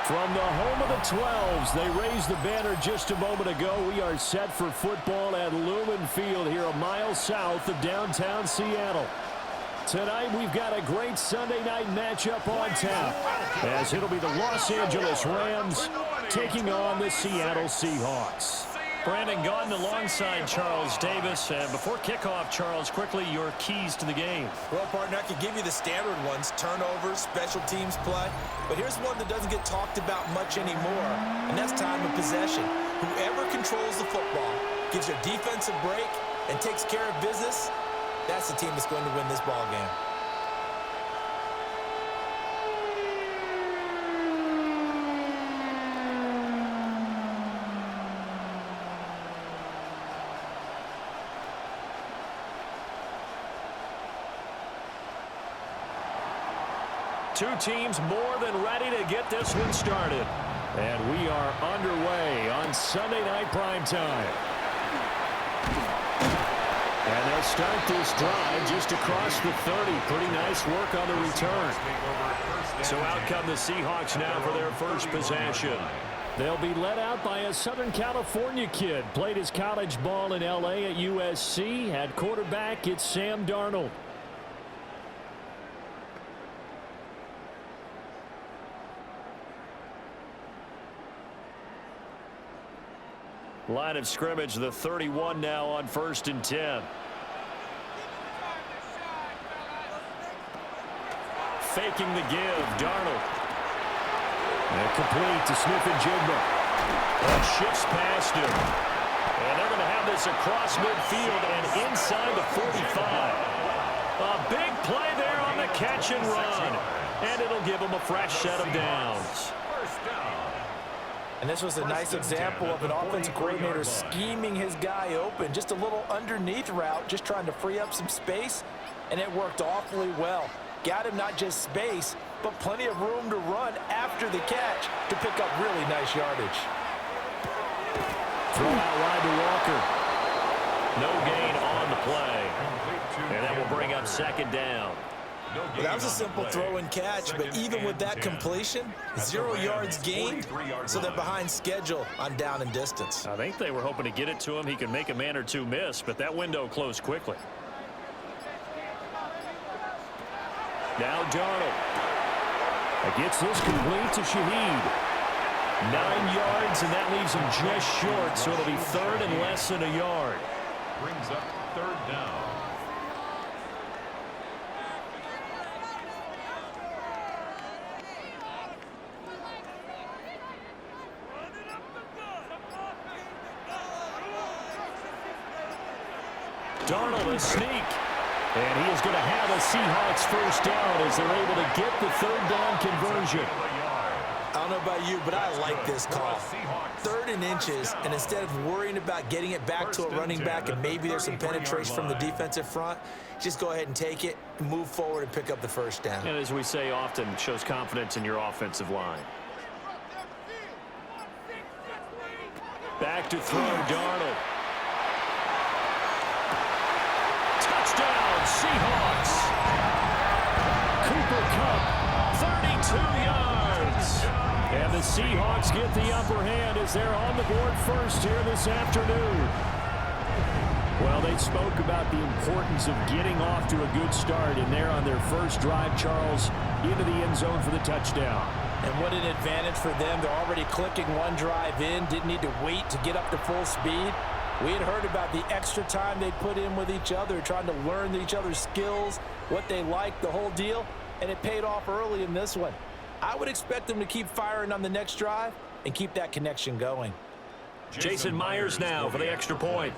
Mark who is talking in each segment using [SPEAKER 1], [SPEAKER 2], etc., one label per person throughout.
[SPEAKER 1] From the home of the 12s, they raised the banner just a moment ago. We are set for football at Lumen Field here a mile south of downtown Seattle. Tonight, we've got a great Sunday night matchup on tap, as it'll be the Los Angeles Rams taking on the Seattle Seahawks.
[SPEAKER 2] Brandon Gaudin alongside Charles Davis. Before kickoff, Charles, quickly your keys to the game.
[SPEAKER 3] Well, partner, I could give you the standard ones, turnovers, special teams play. But here's one that doesn't get talked about much anymore, and that's time of possession. Whoever controls the football, gives their defense a break, and takes care of business, that's the team that's going to win this ball game.
[SPEAKER 1] Two teams more than ready to get this one started. And we are underway on Sunday night primetime. And they'll start this drive just across the 30. Pretty nice work on the return. So out come the Seahawks now for their first possession. They'll be led out by a Southern California kid. Played his college ball in L.A. at USC. At quarterback, it's Sam Darnold. Line of scrimmage, the 31 now on 1st and 10. Faking the give, Darnold. And complete to Smith-Njigba. And shifts past him. And they're going to have this across midfield and inside the 45. A big play there on the catch and run. And it'll give them a fresh set of downs.
[SPEAKER 3] And this was a nice example of an offensive coordinator scheming his guy open. Just a little underneath route, just trying to free up some space, and it worked awfully well. Got him not just space, but plenty of room to run after the catch to pick up really nice yardage.
[SPEAKER 1] Throw out wide to Walker. No gain on the play. And that will bring up 2nd down.
[SPEAKER 3] Well, that was a simple throw and catch, but even with that completion, 0 yards gained, so they're behind schedule on down and distance.
[SPEAKER 2] I think they were hoping to get it to him. He could make a man or two miss, but that window closed quickly.
[SPEAKER 1] Now Darnold. Gets this complete to Shaheed. 9 yards, and that leaves him just short, so it'll be 3rd and less than a yard.
[SPEAKER 4] Brings up 3rd down.
[SPEAKER 1] Darnold a sneak. And he is going to have a Seahawks first down as they're able to get the 3rd down conversion.
[SPEAKER 3] I don't know about you, but I like this call. 3rd and inches, and instead of worrying about getting it back to a running back and maybe there's some penetration from the defensive front, just go ahead and take it, move forward, and pick up the first down.
[SPEAKER 2] And as we say often, it shows confidence in your offensive line.
[SPEAKER 1] Back to throw, Darnold. Touchdown, Seahawks. Cooper Kupp, 32 yards. And the Seahawks get the upper hand as they're on the board first here this afternoon. Well, they spoke about the importance of getting off to a good start, and they're on their first drive, Charles, into the end zone for the touchdown.
[SPEAKER 3] And what an advantage for them. They're already clicking one drive in, didn't need to wait to get up to full speed. We had heard about the extra time they put in with each other, trying to learn each other's skills, what they like, the whole deal, and it paid off early in this one. I would expect them to keep firing on the next drive and keep that connection going.
[SPEAKER 1] Jason Myers now for the extra point.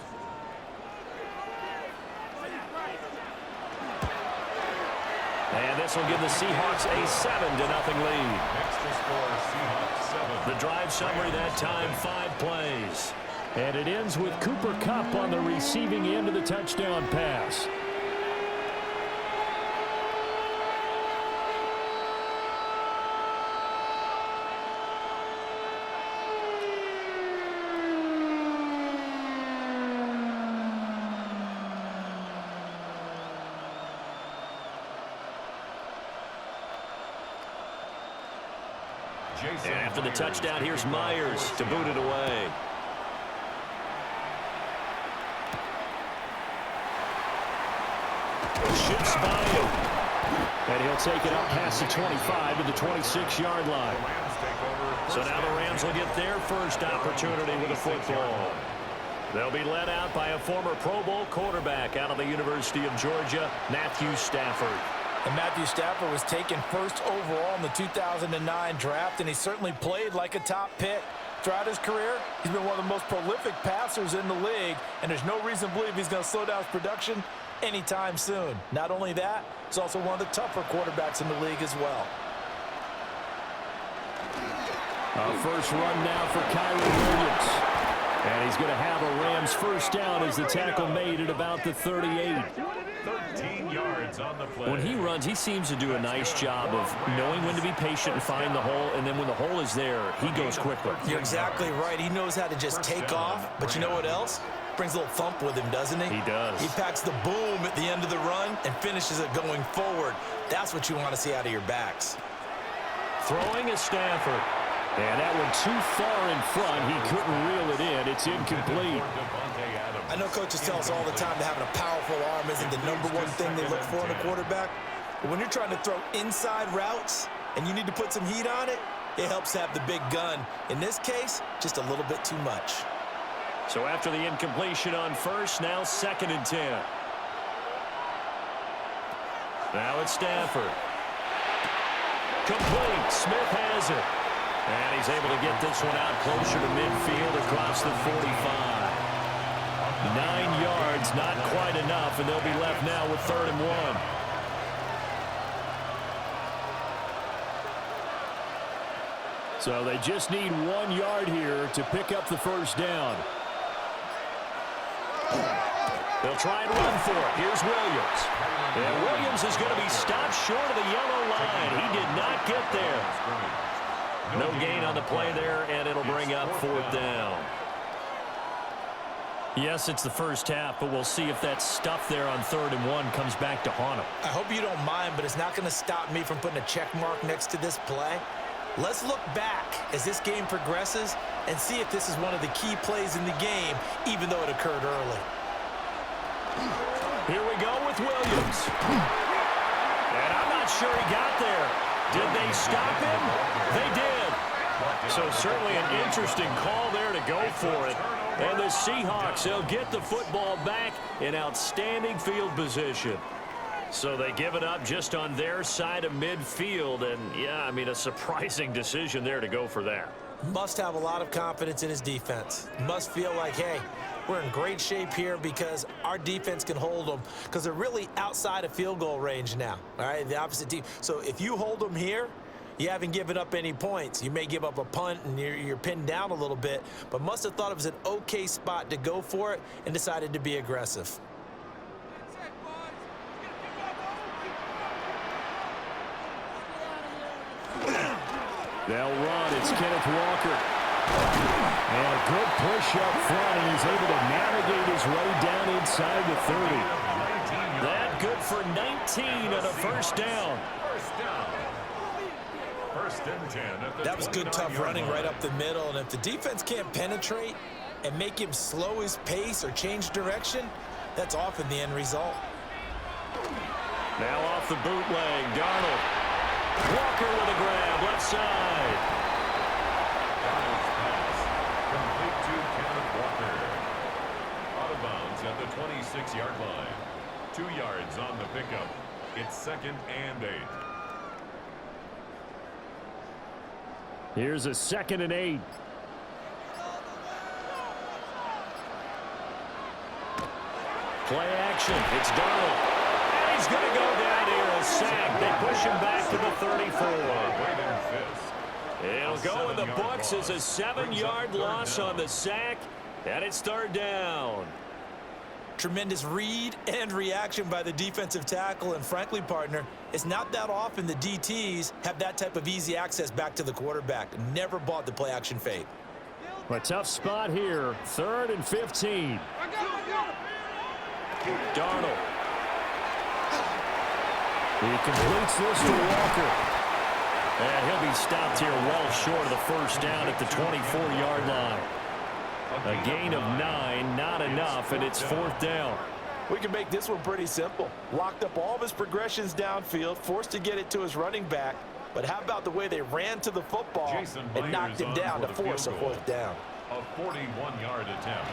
[SPEAKER 1] And this will give the Seahawks a 7-0 lead.
[SPEAKER 4] Extra score, Seahawks 7.
[SPEAKER 1] The drive summary that time, 5 plays. And it ends with Cooper Kupp on the receiving end of the touchdown pass.
[SPEAKER 4] Jason
[SPEAKER 2] And after the
[SPEAKER 4] Myers
[SPEAKER 2] touchdown, here's
[SPEAKER 4] kicking off
[SPEAKER 2] Myers
[SPEAKER 4] fourth
[SPEAKER 2] to boot
[SPEAKER 4] down.
[SPEAKER 2] it away. Shifts by him. And he'll take it up past the 25 to the 26-yard line.
[SPEAKER 4] Rams take over.
[SPEAKER 2] So now the Rams will get their first opportunity with a football. They'll be led out by a former Pro Bowl quarterback out of the University of Georgia, Matthew Stafford.
[SPEAKER 3] And Matthew Stafford was taken first overall in the 2009 draft, and he certainly played like a top pick. Throughout his career, he's been one of the most prolific passers in the league, and there's no reason to believe he's going to slow down his production anytime soon. Not only that, he's also one of the tougher quarterbacks in the league as well.
[SPEAKER 2] First run now for Kyrie Williams. And he's going to have a Rams first down as the tackle made at about the 38.
[SPEAKER 4] 13 yards on the play.
[SPEAKER 2] When he runs, he seems to do a nice job of knowing when to be patient and find the hole, and then when the hole is there, he goes quickly.
[SPEAKER 3] You're exactly right. He knows how to just take off, but you know what else? Brings a little thump with him, doesn't he?
[SPEAKER 2] He does.
[SPEAKER 3] He packs the boom at the end of the run and finishes it going forward. That's what you want to see out of your backs.
[SPEAKER 2] Throwing is Stafford. And that one too far in front. He couldn't reel it in. It's incomplete.
[SPEAKER 3] I know coaches tell us all the time that having a powerful arm isn't the number one thing they look for in a quarterback. But when you're trying to throw inside routes and you need to put some heat on it, it helps have the big gun. In this case, just a little bit too much.
[SPEAKER 2] So after the incompletion on first, now 2nd and 10. Now it's Stafford. Complete. Smith has it. And he's able to get this one out closer to midfield across the 45. 9 yards, not quite enough, and they'll be left now with 3rd and 1. So they just need 1 yard here to pick up the first down. They'll try and run for it. Here's Williams. And Williams is going to be stopped short of the yellow line. He did not get there. No gain on the play there, and it'll bring up 4th down. Yes, it's the first half, but we'll see if that stuff there on 3rd and 1 comes back to haunt him.
[SPEAKER 3] I hope you don't mind, but it's not going to stop me from putting a check mark next to this play. Let's look back as this game progresses and see if this is one of the key plays in the game, even though it occurred early.
[SPEAKER 2] Here we go with Williams. And I'm not sure he got there. Did they stop him? They did. So certainly an interesting call there to go for it. And the Seahawks, they'll get the football back in outstanding field position. So they give it up just on their side of midfield. And, yeah, I mean, a surprising decision there to go for that.
[SPEAKER 3] Must have a lot of confidence in his defense. Must feel like, hey, we're in great shape here because our defense can hold them because they're really outside of field goal range now, all right, the opposite team. So if you hold them here, you haven't given up any points. You may give up a punt and you're pinned down a little bit, but must have thought it was an okay spot to go for it and decided to be aggressive.
[SPEAKER 2] They'll run. It's Kenneth Walker. And a good push up front, and he's able to navigate his way down inside the 30. That good for 19 and a first down.
[SPEAKER 4] First and 10 at the
[SPEAKER 3] That was good, tough running
[SPEAKER 4] line.
[SPEAKER 3] right up the middle, and if the defense can't penetrate and make him slow his pace or change direction, that's often the end result.
[SPEAKER 2] Now off the bootleg, Darnold. Walker with a grab, left side.
[SPEAKER 4] Darnold's pass complete to Kenneth Walker. Out of bounds at the 26-yard line. 2 yards on the pickup. It's 2nd and 8.
[SPEAKER 2] Here's a 2nd and 8. Play action. It's Darnold. And he's going to go down here, a sack. They push him back to the 34. It'll go in the books as a 7-yard loss on the sack, and it's 3rd down.
[SPEAKER 3] Tremendous read and reaction by the defensive tackle, and frankly, partner, it's not that often the DTs have that type of easy access back to the quarterback. Never bought the play action fake.
[SPEAKER 2] A tough spot here, 3rd and 15. Darnold. He completes this to Walker.
[SPEAKER 1] And he'll be stopped here well short of the first down at the 24-yard line. A gain of 9, not enough, and it's 4th down.
[SPEAKER 3] We can make this one pretty simple. Locked up all of his progressions downfield, forced to get it to his running back. But how about the way they ran to the football and knocked him down to force a 4th down?
[SPEAKER 4] A 41-yard attempt.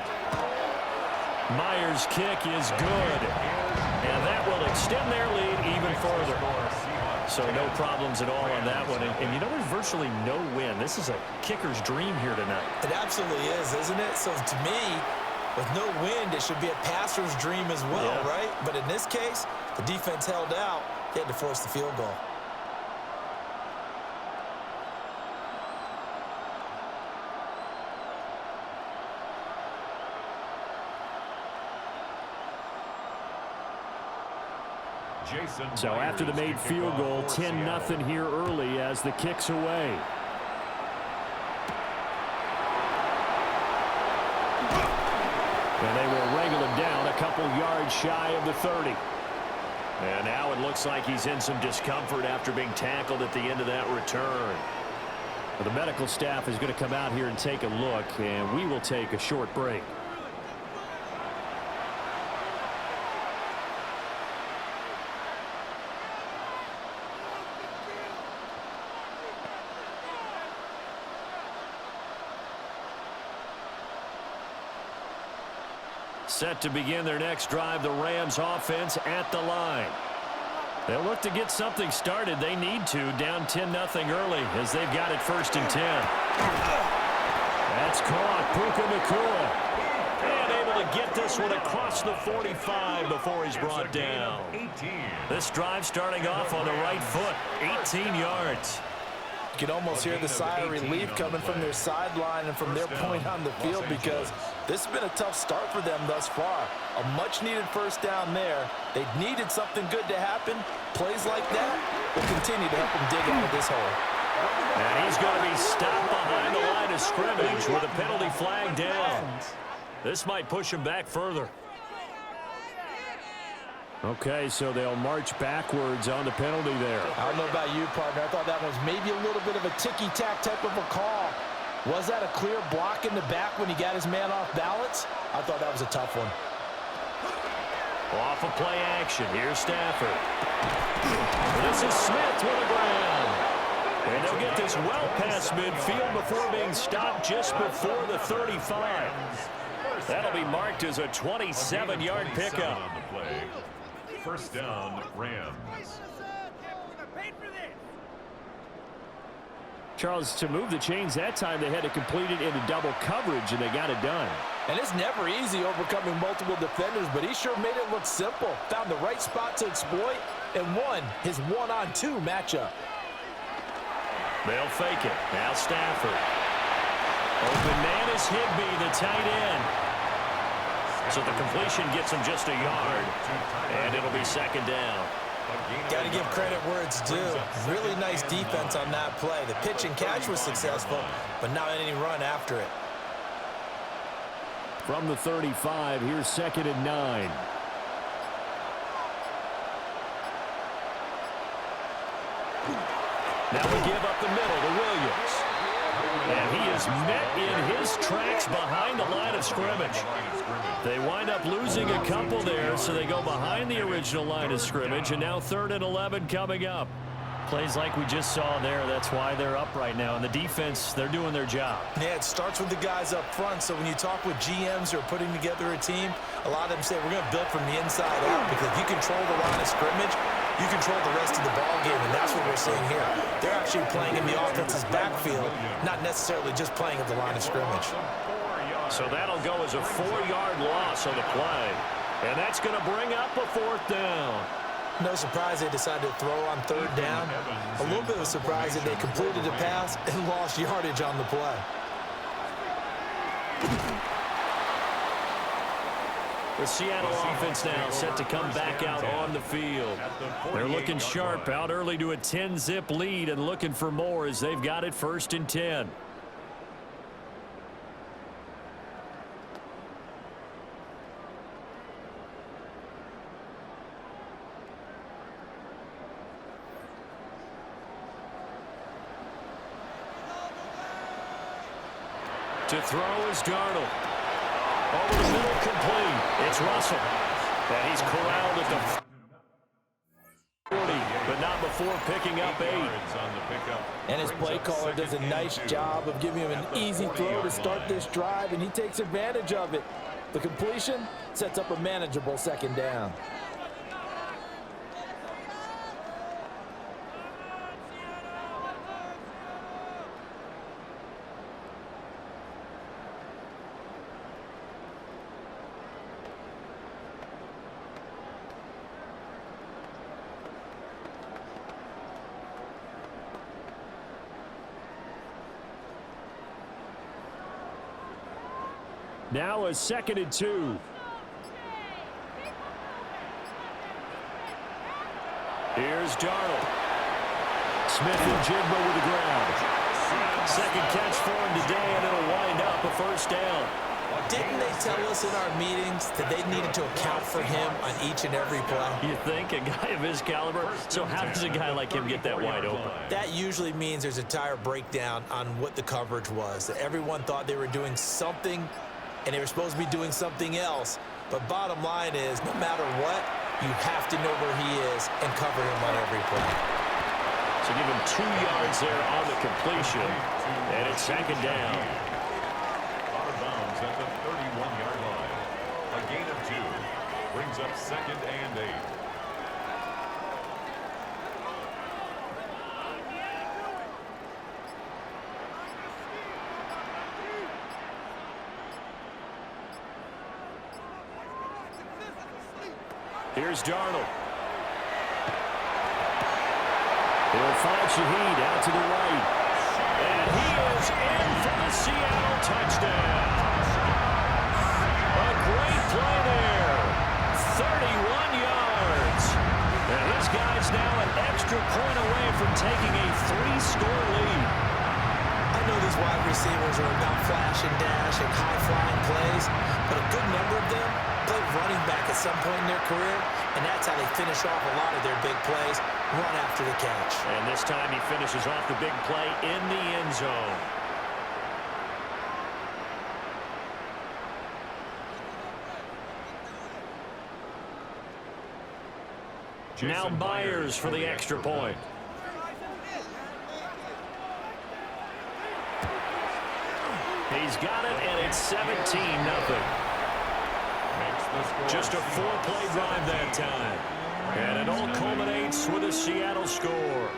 [SPEAKER 1] Myers' kick is good. And that will extend their lead even further. So no problems at all on that one. And you know, there's virtually no win. This is a kicker's dream here tonight.
[SPEAKER 3] It absolutely is, isn't it? So to me, with no wind, it should be a passer's dream as well, right? But in this case, the defense held out. They had to force the field goal.
[SPEAKER 1] So after the made field goal, 10-0 here early as the kick's away. And they will wrangle him down a couple yards shy of the 30. And now it looks like he's in some discomfort after being tackled at the end of that return. The medical staff is going to come out here and take a look, and we will take a short break. Set to begin their next drive, the Rams offense at the line. They'll look to get something started. They need to, down 10-0 early as they've got it 1st and 10. That's caught. Puka Nacua. And able to get this one across the 45 before he's brought down. This drive starting off on the right foot, 18 yards.
[SPEAKER 3] You can almost hear the sigh of relief coming from their sideline and from their point on the field, because this has been a tough start for them thus far. A much-needed 1st down there. They needed something good to happen. Plays like that will continue to help them dig out of this hole.
[SPEAKER 1] And he's going to be stopped behind the line of scrimmage with a penalty flag down. This might push him back further. Okay, so they'll march backwards on the penalty there.
[SPEAKER 3] I don't know about you, partner. I thought that was maybe a little bit of a ticky-tack type of a call. Was that a clear block in the back when he got his man off balance? I thought that was a tough one.
[SPEAKER 1] Off of play action. Here's Stafford. This is Smith with the ground. And they'll get this well past midfield before being stopped just before the 35. That'll be marked as a 27-yard pickup.
[SPEAKER 4] 1st down, Rams.
[SPEAKER 1] Charles, to move the chains that time, they had to complete it into double coverage, and they got it done.
[SPEAKER 3] And it's never easy overcoming multiple defenders, but he sure made it look simple. Found the right spot to exploit and won his 1-on-2 matchup.
[SPEAKER 1] They'll fake it. Now Stafford. Open man is Higbee, the tight end. So the completion gets him just a yard, and it'll be 2nd down.
[SPEAKER 3] Got to give credit where it's due. Really nice defense on that play. The pitch and catch was successful, but not any run after it.
[SPEAKER 1] From the 35, here's 2nd and 9. Now we give up the middle to Williams. And he is met in his tracks behind the line of scrimmage. They wind up losing a couple there, so they go behind the original line of scrimmage, and now 3rd and 11 coming up. Plays like we just saw there. That's why they're up right now. And the defense, they're doing their job.
[SPEAKER 3] Yeah, it starts with the guys up front. So when you talk with GMs who are putting together a team, a lot of them say we're going to build from the inside out, because if you control the line of scrimmage, you control the rest of the ball game, and that's what we're seeing here. They're actually playing in the offense's backfield, not necessarily just playing at the line of scrimmage.
[SPEAKER 1] So that'll go as a 4-yard loss on the play. And that's going to bring up a 4th down.
[SPEAKER 3] No surprise they decided to throw on 3rd down. A little bit of a surprise that they completed the pass and lost yardage on the play.
[SPEAKER 1] The Seattle offense now set to come back out on the field. They're looking sharp, out early to a 10-zip lead and looking for more as they've got it 1st and 10. To throw is Darnold. Over the middle, complete. It's Russell. And he's corralled at the 40, but not before picking up 8.
[SPEAKER 3] And his play caller does a nice job of giving him an easy throw to start this drive, and he takes advantage of it. The completion sets up a manageable second down.
[SPEAKER 1] Now a 2nd and 2. Here's Darnold. Smith and Jigba with the ground. Second catch for him today, and it'll wind up a first down.
[SPEAKER 3] Didn't they tell us in our meetings that they needed to account for him on each and every play?
[SPEAKER 1] You think? A guy of his caliber? So how does a guy like him get that wide open?
[SPEAKER 3] That usually means there's a tire breakdown on what the coverage was. Everyone thought they were doing something, and they were supposed to be doing something else. But bottom line is, no matter what, you have to know where he is and cover him on every play.
[SPEAKER 1] So give him 2 yards there on the completion, and it's 2nd down.
[SPEAKER 4] Out of bounds at the 31-yard line. A gain of 2 brings up 2nd and 8.
[SPEAKER 1] Here's Darnold. He'll find Shaheed out to the right. And he is in for the Seattle touchdown. A great play there. 31 yards. And this guy's now an extra point away from taking a 3-score lead.
[SPEAKER 3] I know these wide receivers are about flash and dash and high-flying plays, but a good number of them played running back at some point in their career, and that's how they finish off a lot of their big plays, run after the catch.
[SPEAKER 1] And this time he finishes off the big play in the end zone. Now Myers for the extra point. He's got it, and it's 17-0. Just a 4-play drive that time. And it all culminates with a Seattle score.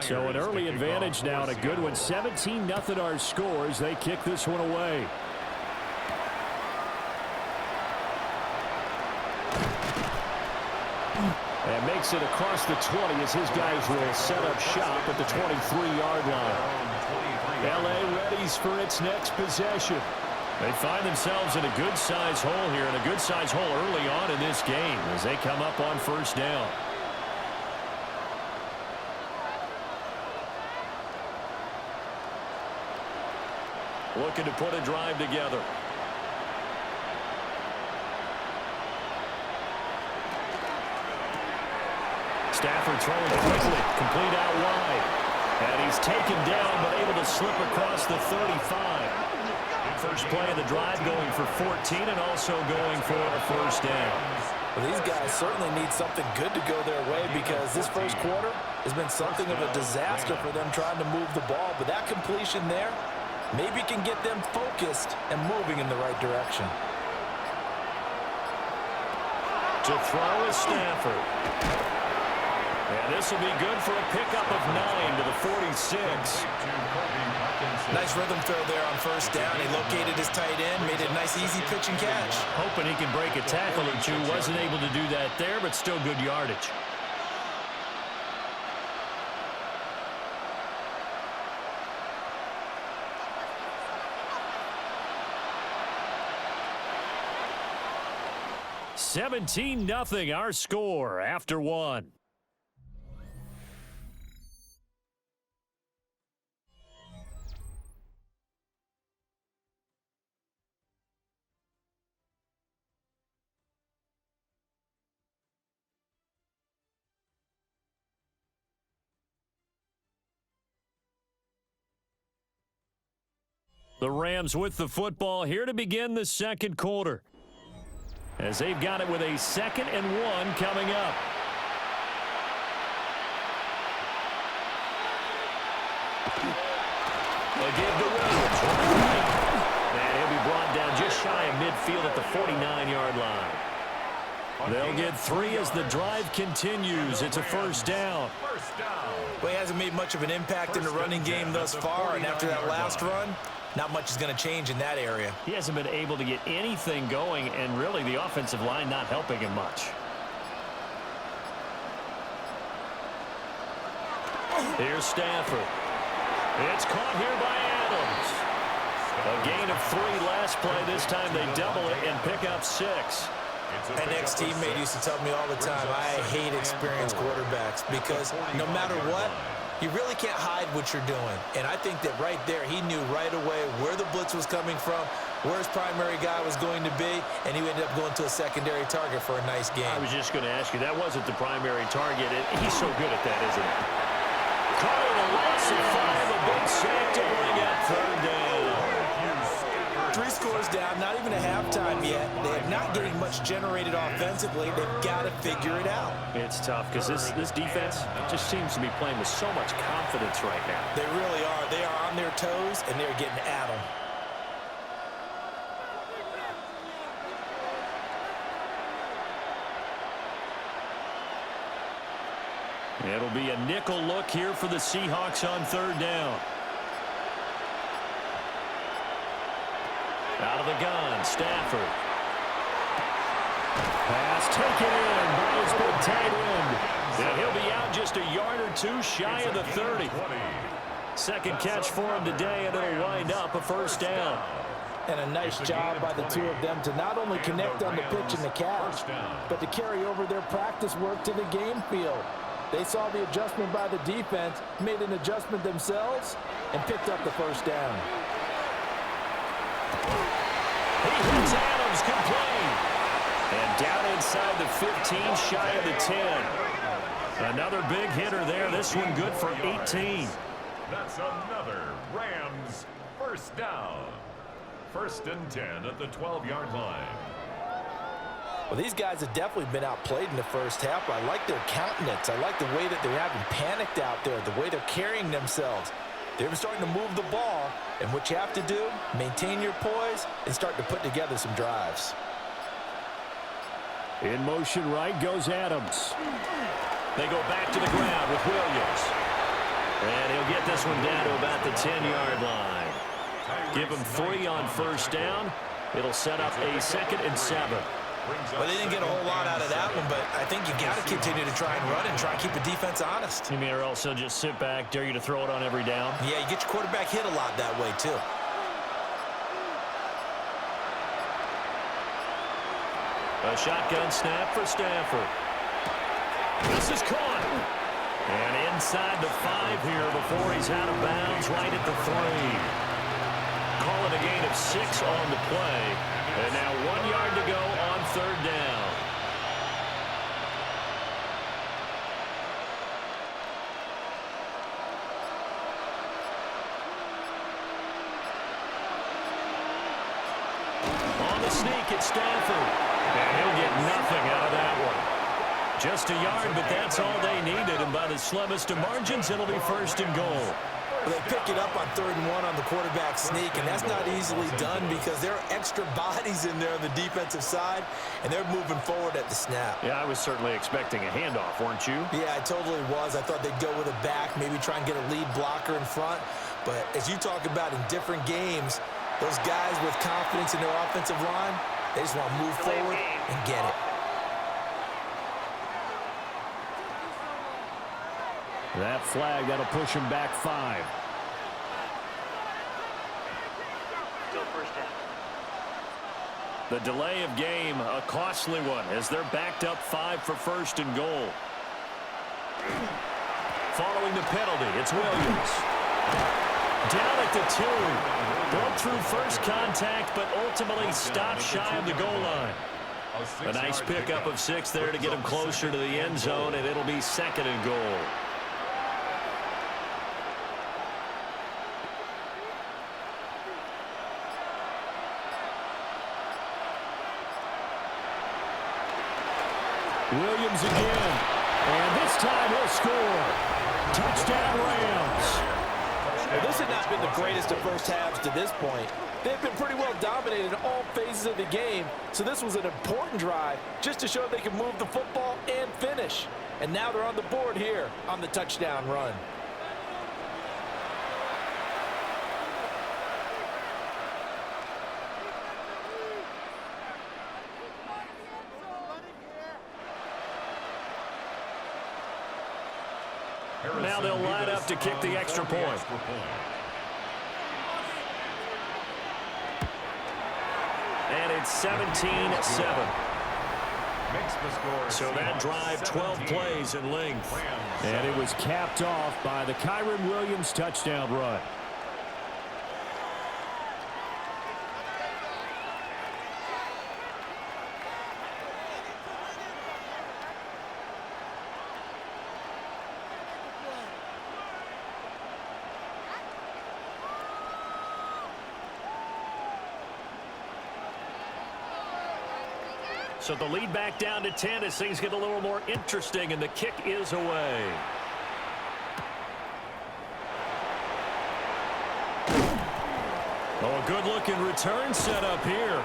[SPEAKER 1] So an early advantage now and a good one. 17-0 our scores. They kick this one away. And makes it across the 20 as his guys will set up shop at the 23-yard line. L.A. readies for its next possession. They find themselves in a good-sized hole here, and a good-sized hole early on in this game as they come up on first down. Looking to put a drive together. Stafford throwing quickly, complete out wide. And he's taken down, but able to slip across the 35. First play of the drive going for 14 and also going for a first down.
[SPEAKER 3] Well, these guys certainly need something good to go their way because this first quarter has been something of a disaster for them trying to move the ball. But that completion there maybe can get them focused and moving in the right direction.
[SPEAKER 1] To throw is Stafford. And this will be good for a pickup of 9 to the 46.
[SPEAKER 3] Nice rhythm throw there on first down. He located his tight end, made it a nice easy pitch and catch.
[SPEAKER 1] Hoping he can break a tackle or two. Wasn't able to do that there, but still good yardage. (17-0) our score after one. The Rams with the football here to begin the second quarter, as they've got it with a 2nd and 1 coming up. They give to Williams. And he'll be brought down just shy of midfield at the 49-yard line. They'll get 3 as the drive continues. It's a first down.
[SPEAKER 3] Well, he hasn't made much of an impact in the running game thus far, and after that last run, not much is going to change in that area.
[SPEAKER 1] He hasn't been able to get anything going, and really the offensive line not helping him much. Here's Stafford. It's caught here by Adams. A gain of 3 last play. This time they double it and pick up 6.
[SPEAKER 3] An ex-teammate used to tell me all the time, I hate experienced quarterbacks because no matter what, you really can't hide what you're doing. And I think that right there, he knew right away where the blitz was coming from, where his primary guy was going to be, and he ended up going to a secondary target for a nice game.
[SPEAKER 1] I was just going to ask you, that wasn't the primary target. He's so good at that, isn't he? Calling a loss of 5, a big sack to bring up 3rd down.
[SPEAKER 3] 3 scores down, not even a halftime yet. They're not getting much generated offensively. They've got to figure it out.
[SPEAKER 1] It's tough because this defense just seems to be playing with so much confidence right now.
[SPEAKER 3] They really are. They are on their toes, and they're getting at them.
[SPEAKER 1] It'll be a nickel look here for the Seahawks on 3rd down. Out of the gun, Stafford. Pass taken in by his big tight end. And he'll be out just a yard or 2 shy of the 30. Second catch for him today, and it'll wind up a first down.
[SPEAKER 3] And a nice job by the 2 of them to not only connect on the pitch and the catch, but to carry over their practice work to the game field. They saw the adjustment by the defense, made an adjustment themselves, and picked up the first down.
[SPEAKER 1] He hits Adams complete. And down inside the 15, shy of the 10. Another big hitter there. This one good for 18.
[SPEAKER 4] That's another Rams first down. 1st and 10 at the 12-yard line.
[SPEAKER 3] Well, these guys have definitely been outplayed in the first half. I like their countenance. I like the way that they're having panicked out there, the way they're carrying themselves. They're starting to move the ball, and what you have to do, maintain your poise and start to put together some drives.
[SPEAKER 1] In motion right goes Adams. They go back to the ground with Williams. And he'll get this one down to about the 10-yard line. Give him 3 on first down. It'll set up a 2nd and 7.
[SPEAKER 3] Well, they didn't get a whole lot out of that one, but I think you got to continue to try and run and try and keep the defense honest.
[SPEAKER 1] You mean or also just sit back, dare you to throw it on every down?
[SPEAKER 3] Yeah, you get your quarterback hit a lot that way, too.
[SPEAKER 1] A shotgun snap for Stafford. This is caught. And inside the 5 here before he's out of bounds, right at the 3. Call it a gain of 6 on the play. And now 1 yard to go on 3rd down. On the sneak, it's Stafford. And he'll get nothing out of that one. Just a yard, but that's all they needed. And by the slimmest of margins, it'll be 1st and goal.
[SPEAKER 3] Well, they pick it up on 3rd and 1 on the quarterback sneak, and that's not easily done because there are extra bodies in there on the defensive side, and they're moving forward at the snap.
[SPEAKER 1] Yeah, I was certainly expecting a handoff, weren't you?
[SPEAKER 3] Yeah, I totally was. I thought they'd go with a back, maybe try and get a lead blocker in front. But as you talk about in different games, those guys with confidence in their offensive line, they just want to move forward and get it.
[SPEAKER 1] That flag, that'll push him back 5.
[SPEAKER 5] Still first down.
[SPEAKER 1] The delay of game, a costly one, as they're backed up 5 for 1st and goal. Following the penalty, it's Williams. Down at the 2. Broke through first contact, but ultimately stopped shy of the goal line. A nice pickup of 6 there to get him closer to the end zone, and it'll be 2nd and goal. Williams again. And this time he'll score. Touchdown, Rams.
[SPEAKER 3] Well, this had not been the greatest of first halves to this point. They've been pretty well dominated in all phases of the game, so this was an important drive just to show they can move the football and finish. And now they're on the board here on the touchdown run.
[SPEAKER 2] Now they'll line up to kick the extra point. And it's 17-7. So that drive, 12 plays in length.
[SPEAKER 1] And it was capped off by the Kyren Williams touchdown run.
[SPEAKER 2] So the lead back down to 10 as things get a little more interesting, and the kick is away. Oh, a good-looking return set up here.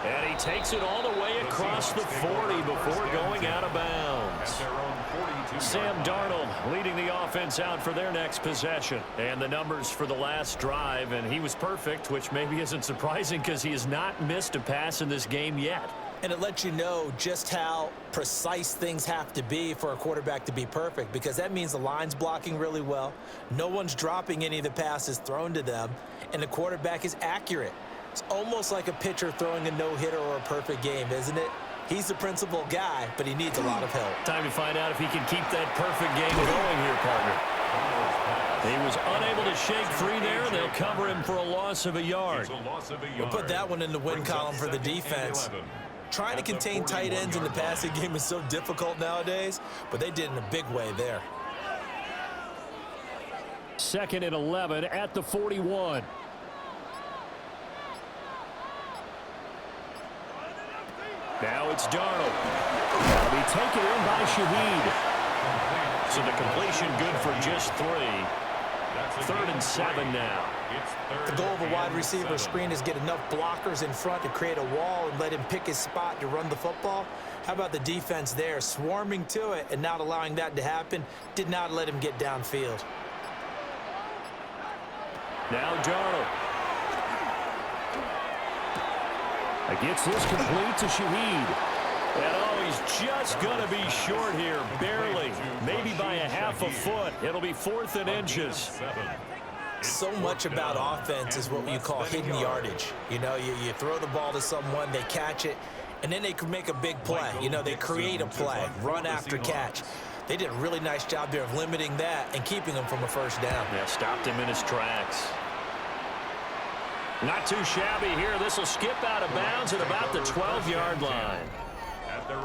[SPEAKER 2] And he takes it all the way across the 40 before going out of bounds. Sam Darnold leading the offense out for their next possession. And the numbers for the last drive, and he was perfect, which maybe isn't surprising because he has not missed a pass in this game yet.
[SPEAKER 3] And it lets you know just how precise things have to be for a quarterback to be perfect, because that means the line's blocking really well, no one's dropping any of the passes thrown to them, and the quarterback is accurate. It's almost like a pitcher throwing a no-hitter or a perfect game, isn't it? He's the principal guy, but he needs a lot of help.
[SPEAKER 2] Time to find out if he can keep that perfect game going here, partner. He was unable to shake free there, and they'll cover him for a loss of a yard.
[SPEAKER 3] We'll put that one in the win column for the defense. Trying to contain tight ends in the passing game is so difficult nowadays, but they did in a big way there.
[SPEAKER 1] 2nd and 11 at the 41. Now it's Darnold. That'll be taken in by Shaheed.
[SPEAKER 2] So the completion good for just 3. 3rd and 7 now.
[SPEAKER 3] The goal of a wide receiver screen is get enough blockers in front to create a wall and let him pick his spot to run the football. How about the defense there, swarming to it and not allowing that to happen? Did not let him get downfield.
[SPEAKER 2] Now Darnold.
[SPEAKER 1] Gets this complete to Shaheed.
[SPEAKER 2] And oh, he's just going to be short here, barely. Maybe by a half a foot. It'll be 4th and inches.
[SPEAKER 3] So much about offense is what you call hidden yardage. You know, you throw the ball to someone, they catch it, and then they can make a big play. You know, they create a play, run after catch. They did a really nice job there of limiting that and keeping him from a first down.
[SPEAKER 2] Yeah, stopped him in his tracks. Not too shabby here. This will skip out of bounds at about the 12-yard line.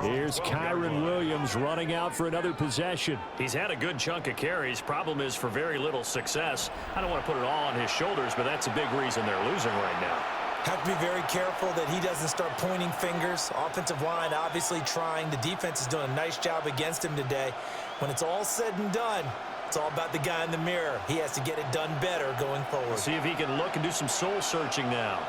[SPEAKER 1] Here's Kyren Williams running out for another possession.
[SPEAKER 2] He's had a good chunk of carries. Problem is for very little success. I don't want to put it all on his shoulders, but that's a big reason they're losing right now.
[SPEAKER 3] Have to be very careful that he doesn't start pointing fingers. Offensive line obviously trying. The defense is doing a nice job against him today. When it's all said and done, it's all about the guy in the mirror. He has to get it done better going forward.
[SPEAKER 2] See if he can look and do some soul searching now.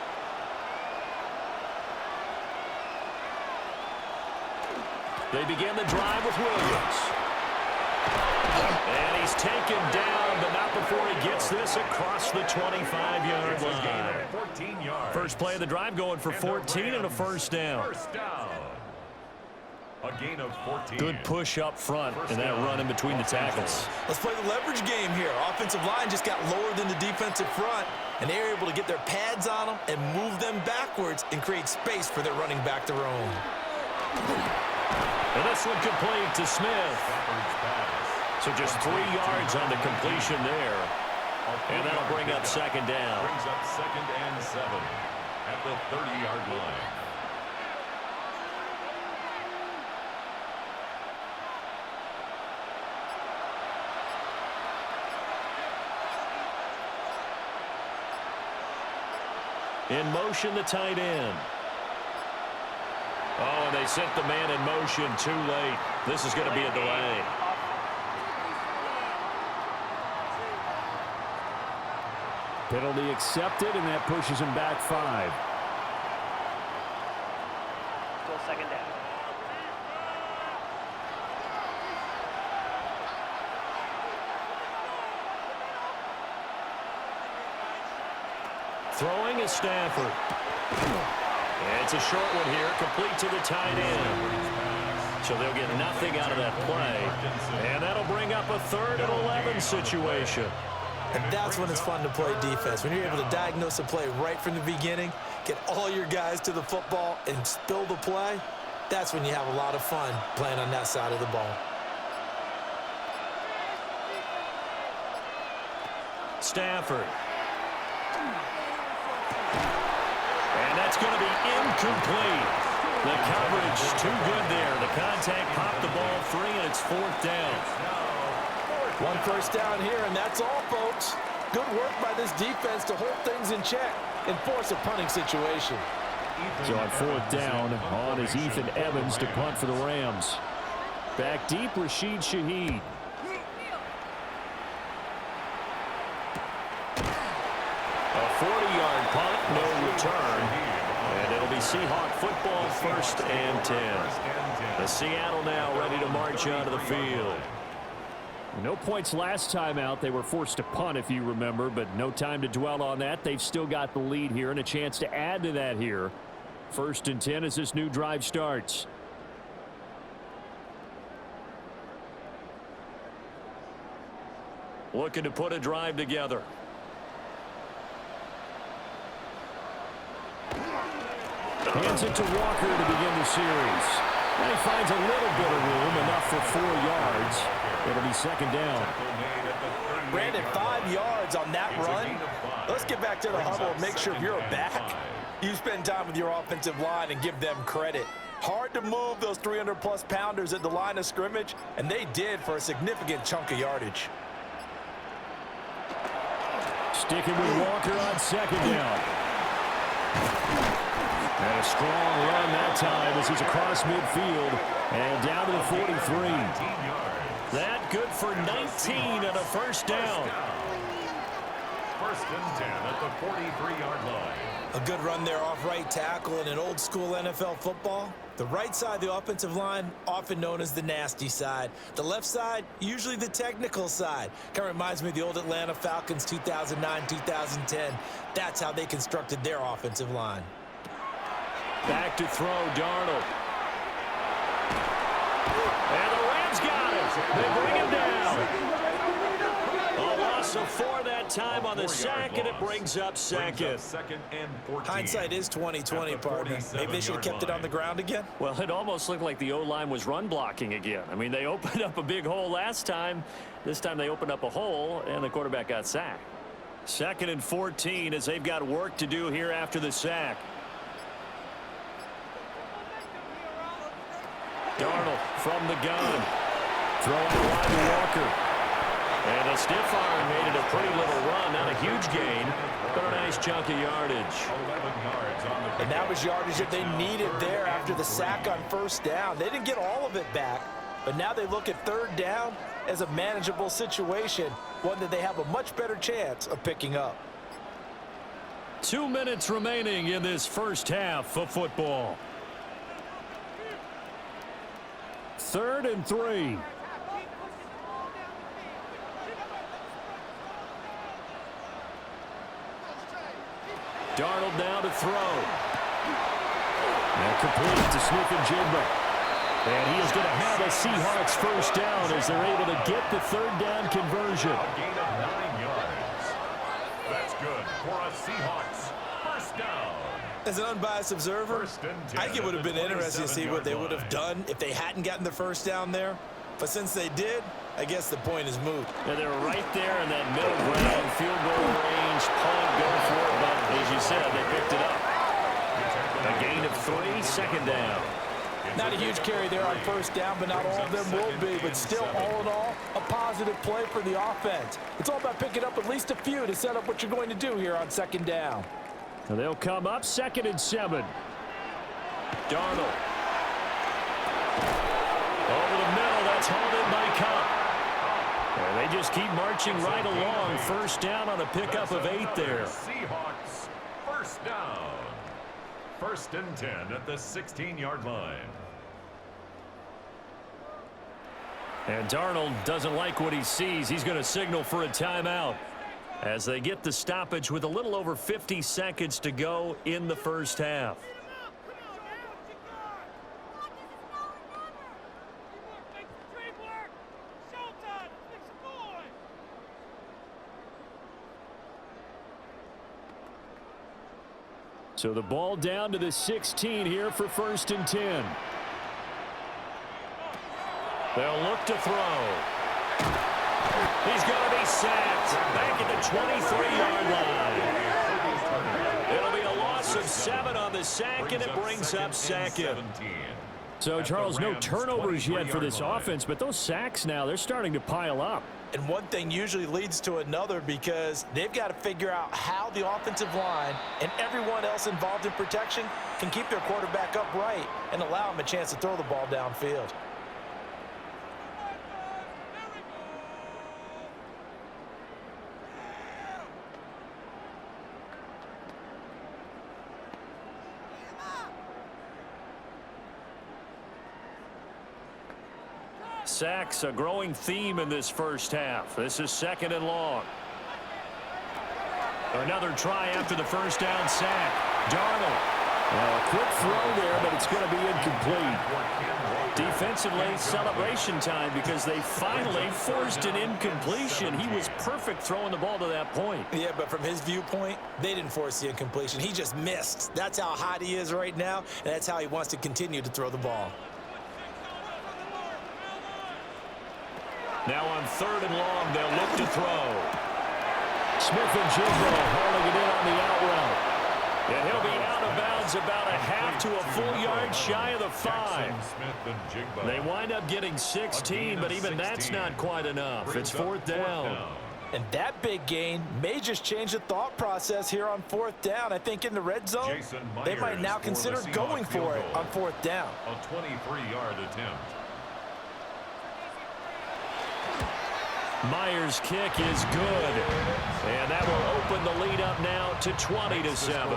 [SPEAKER 2] They begin the drive with Williams. And he's taken down, but not before he gets this across the 25-yard line. First play of the drive going for 14 and a first down.
[SPEAKER 4] A gain of 14.
[SPEAKER 2] Good push up front and that run in between the tackles.
[SPEAKER 3] Let's play the leverage game here. Offensive line just got lower than the defensive front, and they were able to get their pads on them and move them backwards and create space for their running back to roam.
[SPEAKER 2] And this one complete to Smith. So just 3 yards on the completion there. And that'll bring up 2nd down.
[SPEAKER 4] Brings up 2nd and 7 at the 30-yard line.
[SPEAKER 2] In motion, the tight end. Oh, and they They sent the man in motion too late. This is going to be a delay.
[SPEAKER 1] Penalty accepted, and that pushes him back 5.
[SPEAKER 5] Still second down.
[SPEAKER 2] Throwing is Stafford. It's a short one here, complete to the tight end. So they'll get nothing out of that play. And that'll bring up a 3rd and 11 situation.
[SPEAKER 3] And that's when it's fun to play defense. When you're able to diagnose a play right from the beginning, get all your guys to the football, and spill the play, that's when you have a lot of fun playing on that side of the ball.
[SPEAKER 2] Stafford. And that's going to be incomplete. The coverage too good there. The contact popped the ball free, and it's 4th down.
[SPEAKER 3] 1 first down here, and that's all, folks. Good work by this defense to hold things in check and force a punting situation.
[SPEAKER 1] So on 4th down, on is Ethan Evans to punt for the Rams. Back deep, Rashid Shaheed.
[SPEAKER 2] A 40-yard punt, no return. And it'll be Seahawk football, 1st and 10. The Seattle now ready to march onto the field.
[SPEAKER 1] No points last time out. They were forced to punt, if you remember, but no time to dwell on that. They've still got the lead here and a chance to add to that here. 1st and 10 as this new drive starts.
[SPEAKER 2] Looking to put a drive together.
[SPEAKER 1] Hands it to Walker to begin the series. And he finds a little bit of room, enough for 4 yards. It'll be 2nd down.
[SPEAKER 3] Brandon, 5 yards on that run. Let's get back to the huddle and make sure you're back. You spend time with your offensive line and give them credit. Hard to move those 300-plus pounders at the line of scrimmage, and they did for a significant chunk of yardage.
[SPEAKER 1] Sticking with Walker on 2nd down. And a strong run that time as he's across midfield and down to the 43.
[SPEAKER 2] That good for 19 and a 1st down.
[SPEAKER 4] 1st and 10 at the 43-yard line.
[SPEAKER 3] A good run there off right tackle in an old-school NFL football. The right side of the offensive line, often known as the nasty side. The left side, usually the technical side. Kind of reminds me of the old Atlanta Falcons 2009-2010. That's how they constructed their offensive line.
[SPEAKER 2] Back to throw, Darnold. And the Rams got it. They bring him down. A loss of 4 that time on the sack, and it brings up 2nd.
[SPEAKER 4] 2nd and 14.
[SPEAKER 3] Hindsight is 20/20, partner. Maybe they should have kept it on the ground again.
[SPEAKER 2] Well, it almost looked like the O-line was run blocking again. I mean, they opened up a big hole last time. This time they opened up a hole, and the quarterback got sacked. 2nd and 14 as they've got work to do here after the sack. Darnold from the gun. Throwing the line to Walker. And a stiff arm made it a pretty little run. Not a huge gain, but a nice chunk of yardage.
[SPEAKER 4] 11 yards on the
[SPEAKER 3] And that was yardage that they needed there after the sack on 1st down. They didn't get all of it back, but now they look at 3rd down as a manageable situation, one that they have a much better chance of picking up.
[SPEAKER 1] 2 minutes remaining in this 1st half of football. 3rd and 3.
[SPEAKER 2] Darnold now to throw.
[SPEAKER 1] And complete to Smith-Njigba. And he is going to have a Seahawks 1st down as they're able to get the 3rd down conversion.
[SPEAKER 4] A gain of 9 yards. That's good for a Seahawks 1st down.
[SPEAKER 3] As an unbiased observer,
[SPEAKER 4] 1st and 10
[SPEAKER 3] I think it would have been interesting to see what they would have
[SPEAKER 4] 27-yard
[SPEAKER 3] done if they hadn't gotten the 1st down there. But since they did, I guess the point is moot.
[SPEAKER 2] And they're right there in that middle ground, field goal range, punt, go for it. But as you said, they picked it up. A gain of 3, 2nd down.
[SPEAKER 3] Not a huge carry there on 1st down, but not all of them will be. But still, all in all, a positive play for the offense. It's all about picking up at least a few to set up what you're going to do here on 2nd down.
[SPEAKER 1] And they'll come up 2nd and 7.
[SPEAKER 2] Darnold.
[SPEAKER 1] Over the middle, that's hauled in by Cup. And they just keep marching right along. First down on a pickup of 8 there.
[SPEAKER 4] Seahawks, first down. 1st and 10 at the 16-yard line.
[SPEAKER 1] And Darnold doesn't like what he sees. He's going to signal for a timeout as they get the stoppage with a little over 50 seconds to go in the first half. So the ball down to the 16 here for 1st and 10. They'll look to throw. He's going to be sacked back at the 23-yard line. It'll be a loss of 7 on the sack, and it brings up 2nd. So, Charles, no turnovers yet for this offense, but those sacks now, they're starting to pile up.
[SPEAKER 3] And one thing usually leads to another because they've got to figure out how the offensive line and everyone else involved in protection can keep their quarterback upright and allow him a chance to throw the ball downfield.
[SPEAKER 1] Sacks, a growing theme in this first half. This is 2nd and long. Another try after the first down sack. Darnold. Well, a quick throw there, but it's going to be incomplete. Defensively, celebration time because they finally forced an incompletion. He was perfect throwing the ball to that point.
[SPEAKER 3] Yeah, but from his viewpoint, they didn't force the incompletion. He just missed. That's how hot he is right now, and that's how he wants to continue to throw the ball.
[SPEAKER 1] Now on 3rd and long, they'll look to throw. Smith and Jigbo hauling it in on the out route. And he'll be out of bounds about a half to a full yard shy of the 5. They wind up getting 16, but even that's not quite enough. It's 4th down.
[SPEAKER 3] And that big gain may just change the thought process here on 4th down. I think in the red zone, they might now consider going for it on 4th down.
[SPEAKER 4] A 23-yard attempt.
[SPEAKER 1] Myers' kick is good. And that will open the lead up now to 20-7.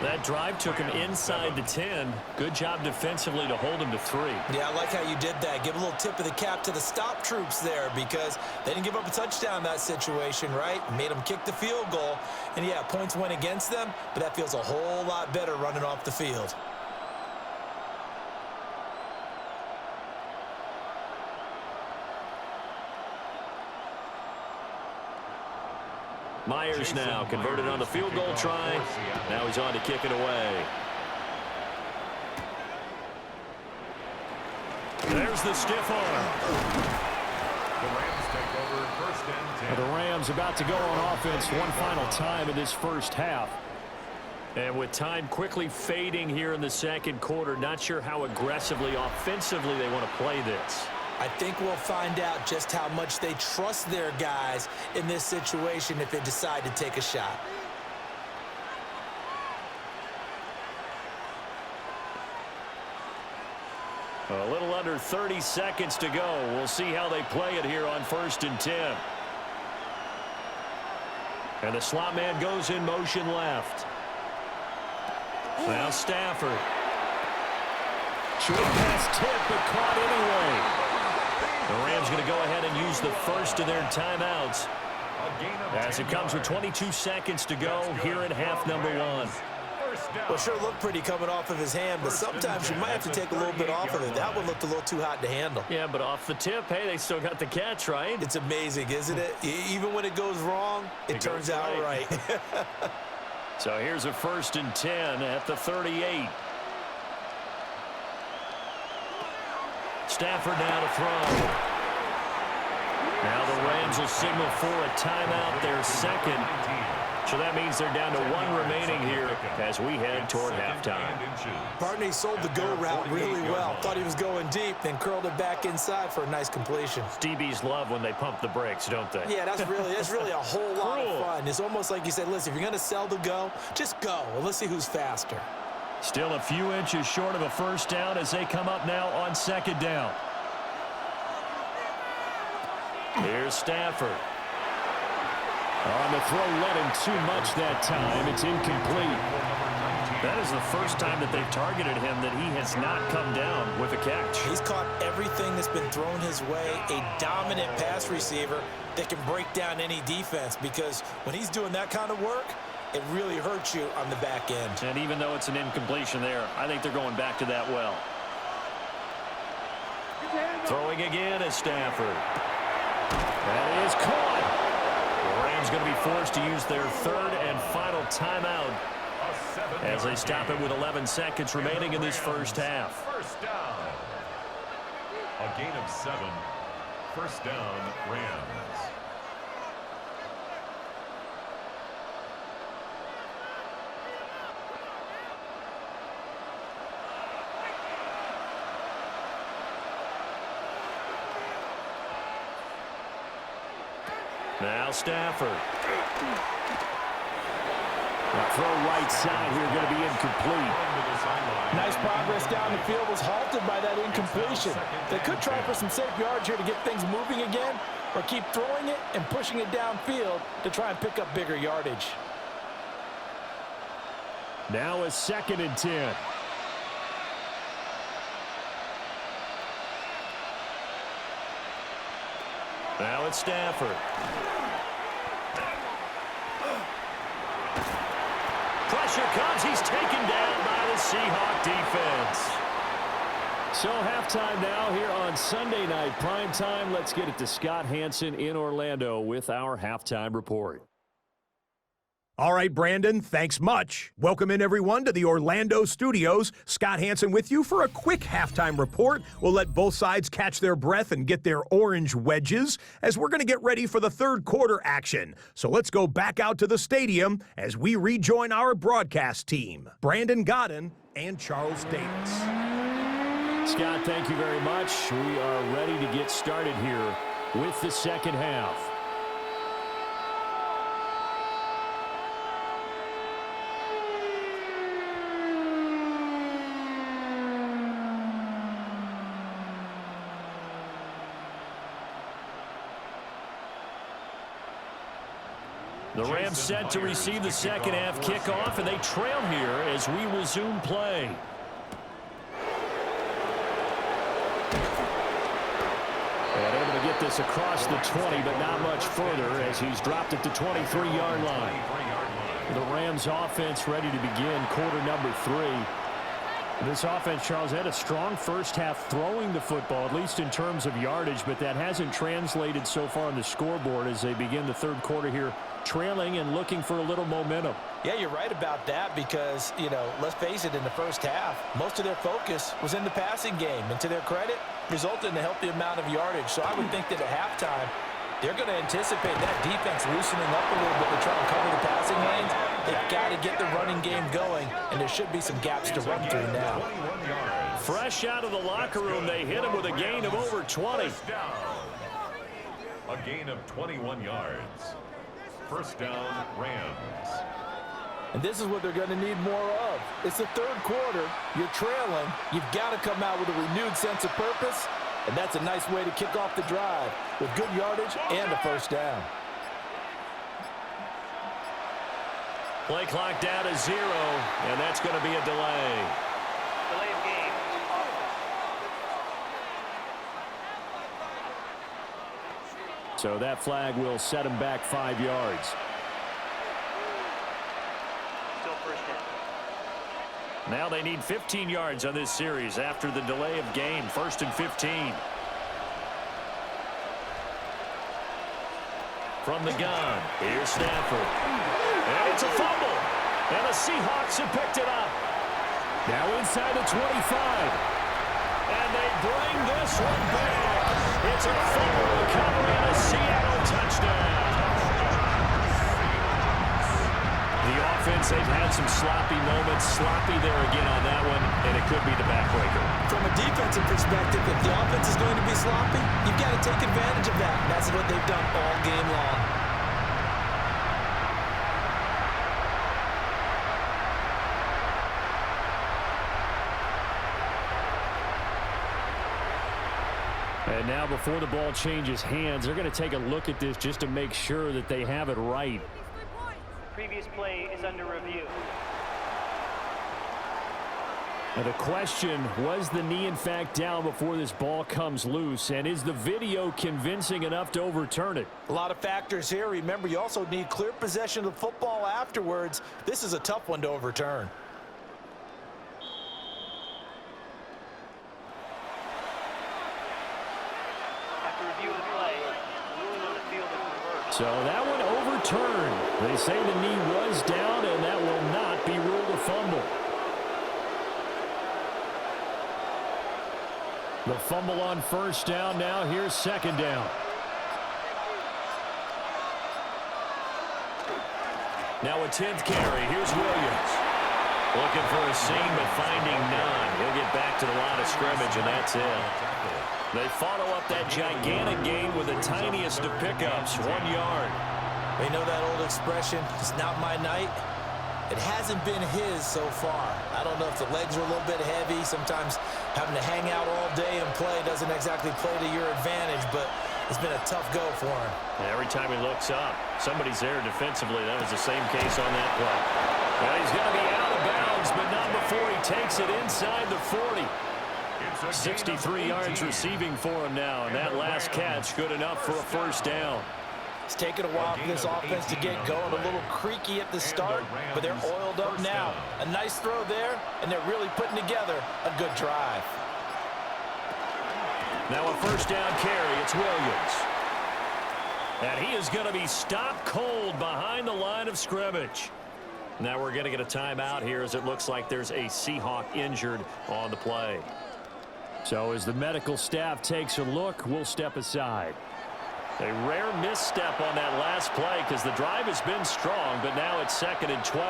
[SPEAKER 1] That drive took him inside the 10. Good job defensively to hold him to 3.
[SPEAKER 3] Yeah, I like how you did that. Give a little tip of the cap to the stop troops there because they didn't give up a touchdown in that situation, right? Made them kick the field goal. And, yeah, points went against them, but that feels a whole lot better running off the field.
[SPEAKER 1] Myers now converted on the field goal try. Now he's on to kick it away. There's the stiff arm.
[SPEAKER 4] The Rams take over 1st and 10.
[SPEAKER 1] The Rams about to go on offense one final time in this first half. And with time quickly fading here in the 2nd quarter, not sure how aggressively, offensively they want to play this.
[SPEAKER 3] I think we'll find out just how much they trust their guys in this situation if they decide to take a shot.
[SPEAKER 1] A little under 30 seconds to go. We'll see how they play it here on 1st and 10. And the slot man goes in motion left. Now Stafford. Short pass tip, but caught anyway. The Rams going to go ahead and use the first of their timeouts as it comes with 22 seconds to go here in half number 1.
[SPEAKER 3] Well, sure looked pretty coming off of his hand, but sometimes you might have to take a little bit off of it. That one looked a little too hot to handle.
[SPEAKER 1] Yeah, but off the tip, hey, they still got the catch, right?
[SPEAKER 3] It's amazing, isn't it? Even when it goes wrong, it turns out right.
[SPEAKER 1] So here's a 1st and 10 at the 38. Stafford now to throw. Now the Rams will signal for a timeout, their 2nd. So that means they're down to 1 remaining here as we head toward halftime.
[SPEAKER 3] Barney sold the go route really well. Thought he was going deep, then curled it back inside for a nice completion.
[SPEAKER 1] DBs love when they pump the brakes, don't they?
[SPEAKER 3] Yeah, that's really a whole lot of fun. It's almost like you said, listen, if you're going to sell the go, just go. And let's see who's faster.
[SPEAKER 1] Still a few inches short of a first down as they come up now on second down. Here's Stafford. On the throw, let him too much that time. It's incomplete. That is the first time that they've targeted him that he has not come down with a catch.
[SPEAKER 3] He's caught everything that's been thrown his way, a dominant pass receiver that can break down any defense, because when he's doing that kind of work, it really hurts you on the back end.
[SPEAKER 1] And even though it's an incompletion there, I think they're going back to that well. Throwing again is Stafford. That is caught. The Rams going to be forced to use their third and final timeout as they stop it with 11 seconds remaining in this first half.
[SPEAKER 4] First down. A gain of 7. First down, Rams.
[SPEAKER 1] Now Stafford. The throw right side here going to be incomplete.
[SPEAKER 3] Nice progress down the field, was halted by that incompletion. They could try for some safe yards here to get things moving again, or keep throwing it and pushing it downfield to try and pick up bigger yardage.
[SPEAKER 1] Now a second and 10. Now it's Stafford. Pressure comes. He's taken down by the Seahawks defense. So halftime now here on Sunday night prime time. Let's get it to Scott Hanson in Orlando with our halftime report.
[SPEAKER 6] All right, Brandon, thanks much. Welcome in, everyone, to the Orlando studios. Scott Hanson with you for a quick halftime report. We'll let both sides catch their breath and get their orange wedges as we're going to get ready for the third quarter action. So let's go back out to the stadium as we rejoin our broadcast team, Brandon Godden and Charles Davis.
[SPEAKER 1] Scott, thank you very much. We are ready to get started here with the second half. The Rams set to receive the second half kickoff, and they trail here as we resume play. And able to get this across the 20, but not much further as he's dropped at the 23-yard line. The Rams offense ready to begin quarter number 3. This offense, Charles, had a strong first half throwing the football, at least in terms of yardage, but that hasn't translated so far on the scoreboard as they begin the third quarter here, trailing and looking for a little momentum.
[SPEAKER 3] Yeah, you're right about that because, let's face it, in the first half, most of their focus was in the passing game. And to their credit, resulted in a healthy amount of yardage. So I would think that at halftime, they're going to anticipate that defense loosening up a little bit to try and cover the passing lanes. They've got to get the running game going, and there should be some gaps to run through now.
[SPEAKER 1] Fresh out of the locker room, they hit him with a gain of over 20.
[SPEAKER 4] A gain of 21 yards. First down, Rams.
[SPEAKER 3] And this is what they're going to need more of. It's the third quarter. You're trailing. You've got to come out with a renewed sense of purpose, and that's a nice way to kick off the drive with good yardage and a first down.
[SPEAKER 1] Play clock down to 0, and that's going to be a delay.
[SPEAKER 5] Delay of game.
[SPEAKER 1] So that flag will set him back 5 yards.
[SPEAKER 5] Still first down.
[SPEAKER 1] Now they need 15 yards on this series after the delay of game. First and 15. From the gun, here's Stafford. And it's a fumble. And the Seahawks have picked it up. Now inside the 25. And they bring this one back. It's a fumble recovery and a Seattle touchdown. The offense, they've had some sloppy moments. Sloppy there again on that one, and it could be the backbreaker.
[SPEAKER 3] From a defensive perspective, if the offense is going to be sloppy, you've got to take advantage of that. And that's what they've done all game long.
[SPEAKER 1] And now before the ball changes hands, they're going to take a look at this just to make sure that they have it right.
[SPEAKER 5] Previous play is under review.
[SPEAKER 1] Now the question, was the knee in fact down before this ball comes loose? And is the video convincing enough to overturn it?
[SPEAKER 3] A lot of factors here. Remember, you also need clear possession of the football afterwards. This is a tough one to overturn.
[SPEAKER 5] After review of the play, the ruling on the field is reversed.
[SPEAKER 1] So that one overturned. They say the knee was down, and that will not be ruled a fumble. The fumble on first down. Now here's second down. Now a 10th carry. Here's Williams. Looking for a seam, but finding none. He'll get back to the line of scrimmage, and that's it. They follow up that gigantic gain with the tiniest of pickups, 1 yard.
[SPEAKER 3] You know that old expression, it's not my night? It hasn't been his so far. I don't know if the legs are a little bit heavy. Sometimes having to hang out all day and play doesn't exactly play to your advantage, but it's been a tough go for him.
[SPEAKER 1] Every time he looks up, somebody's there defensively. That was the same case on that play. Well, he's going to be out of bounds, but not before he takes it inside the 40. 63 yards receiving for him now, and that last catch good enough for a first down.
[SPEAKER 3] It's taken a while for this offense to get going, a little creaky at the start, but they're oiled up now. A nice throw there, and they're really putting together a good drive.
[SPEAKER 1] Now a first down carry, it's Williams. And he is going to be stopped cold behind the line of scrimmage. Now we're going to get a timeout here as it looks like there's a Seahawk injured on the play. So as the medical staff takes a look, we'll step aside. A rare misstep on that last play because the drive has been strong, but now it's 2nd and 12.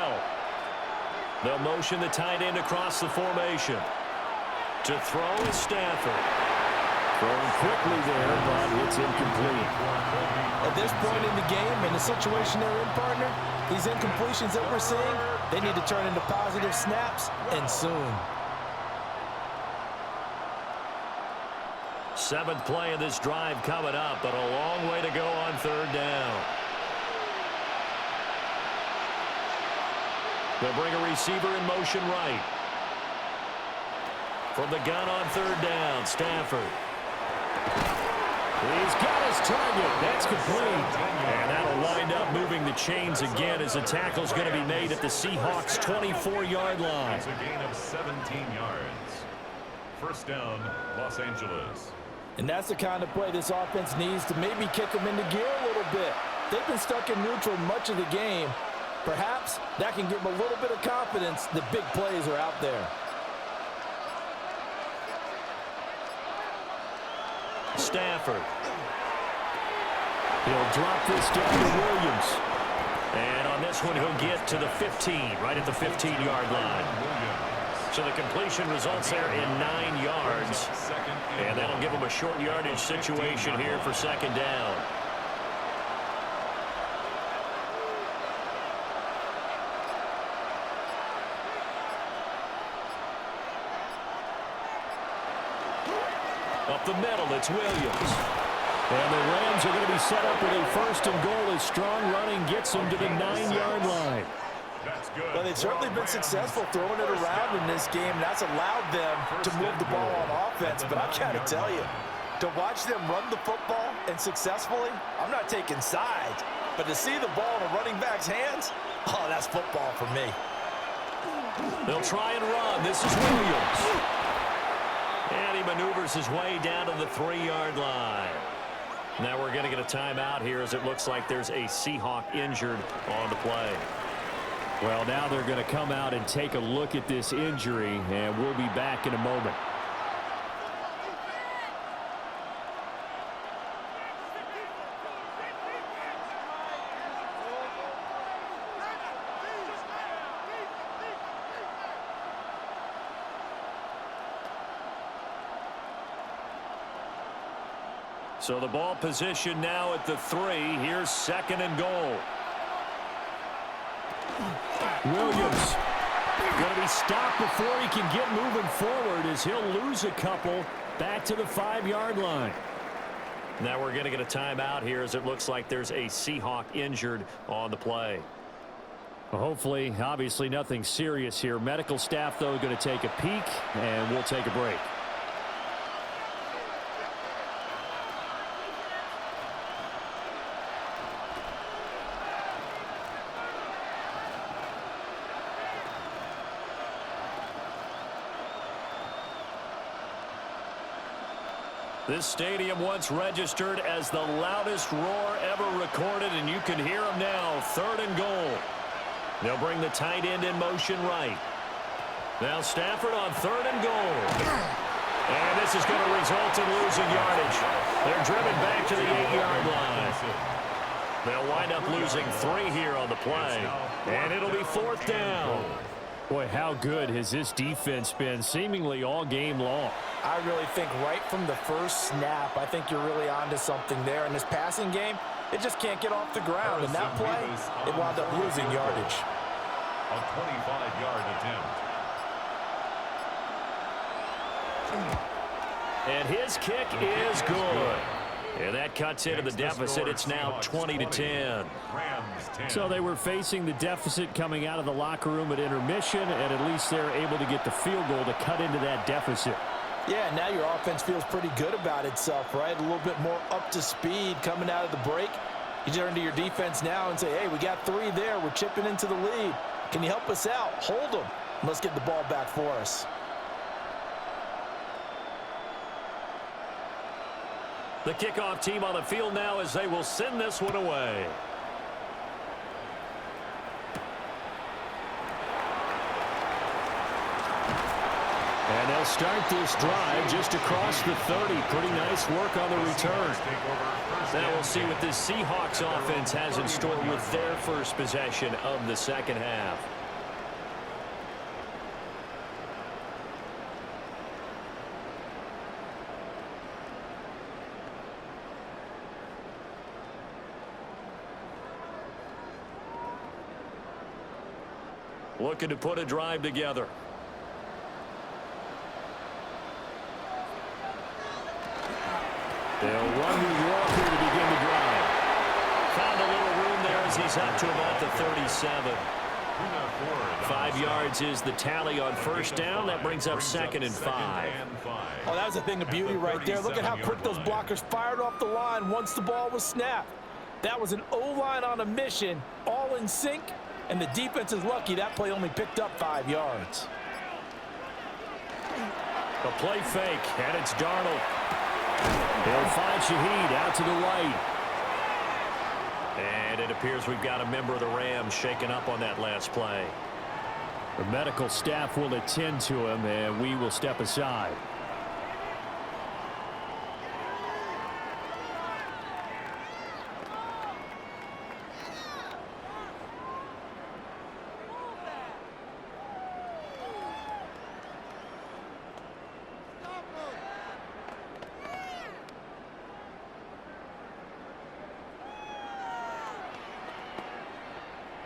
[SPEAKER 1] They'll motion the tight end across the formation. To throw is Stafford. Throwing quickly there, but it's incomplete.
[SPEAKER 3] At this point in the game, in the situation they're in, partner, these incompletions that we're seeing, they need to turn into positive snaps, and soon.
[SPEAKER 1] 7th play of this drive coming up, but a long way to go on 3rd down. They'll bring a receiver in motion right. From the gun on 3rd down, Stafford. He's got his target. That's complete. And that'll wind up moving the chains again as the tackle's going to be made at the Seahawks' 24-yard line.
[SPEAKER 4] It's a gain of 17 yards. First down, Los Angeles.
[SPEAKER 3] And that's the kind of play this offense needs to maybe kick them into gear a little bit. They've been stuck in neutral much of the game. Perhaps that can give them a little bit of confidence that big plays are out there.
[SPEAKER 1] Stafford. He'll drop this down to Williams. And on this one, he'll get to the 15, right at the 15-yard line. So the completion results there in 9 yards. And that'll give them a short yardage situation here for 2nd down. Up the middle, it's Williams. And the Rams are going to be set up with a 1st and goal as strong running gets them to the 9-yard line.
[SPEAKER 3] Well, they've certainly been successful throwing it around in this game. That's allowed them to move the ball on offense. But I got to tell you, to watch them run the football and successfully, I'm not taking sides. But to see the ball in a running back's hands, oh, that's football for me.
[SPEAKER 1] They'll try and run. This is Williams. And he maneuvers his way down to the 3-yard line. Now we're going to get a timeout here as it looks like there's a Seahawk injured on the play. Well, now they're going to come out and take a look at this injury, and we'll be back in a moment. So the ball position now at the 3. Here's 2nd and goal. Williams going to be stopped before he can get moving forward as he'll lose a couple back to the 5-yard line.
[SPEAKER 2] Now we're going to get a timeout here as it looks like there's a Seahawk injured on the play.
[SPEAKER 1] Well, hopefully, obviously nothing serious here. Medical staff, though, going to take a peek, and we'll take a break.
[SPEAKER 2] This stadium once registered as the loudest roar ever recorded, and you can hear them now. 3rd and goal. They'll bring the tight end in motion right. Now Stafford on 3rd and goal. And this is going to result in losing yardage. They're driven back to the 8-yard line. They'll wind up losing 3 here on the play. And it'll be 4th down.
[SPEAKER 1] Boy, how good has this defense been seemingly all game long?
[SPEAKER 3] I really think right from the first snap, I think you're really onto something there. In this passing game, it just can't get off the ground. And that play, it wound up losing yardage.
[SPEAKER 4] A 25-yard attempt.
[SPEAKER 2] And his kick is good. And that cuts into the deficit. It's now 20-10.
[SPEAKER 1] So they were facing the deficit coming out of the locker room at intermission, and at least they're able to get the field goal to cut into that deficit.
[SPEAKER 3] Yeah, now your offense feels pretty good about itself, right? A little bit more up to speed coming out of the break. You turn to your defense now and say, hey, we got 3 there. We're chipping into the lead. Can you help us out? Hold them. Let's get the ball back for us.
[SPEAKER 2] The kickoff team on the field now as they will send this one away.
[SPEAKER 1] And they'll start this drive just across the 30. Pretty nice work on the return.
[SPEAKER 2] Now we'll see what this Seahawks offense has in store with their first possession of the second half. Looking to put a drive together.
[SPEAKER 1] They'll run with Walker to begin the drive.
[SPEAKER 2] Found a little room there as he's up to about the 37. 5 yards is the tally on first down. That brings up 2nd and 5.
[SPEAKER 3] Oh, that was a thing of beauty right there. Look at how quick those blockers fired off the line once the ball was snapped. That was an O-line on a mission, all in sync, and the defense is lucky that play only picked up 5 yards.
[SPEAKER 2] The play fake, and it's Darnold.
[SPEAKER 1] They'll find Shaheed out to the right.
[SPEAKER 2] And it appears we've got a member of the Rams shaken up on that last play.
[SPEAKER 1] The medical staff will attend to him, and we will step aside.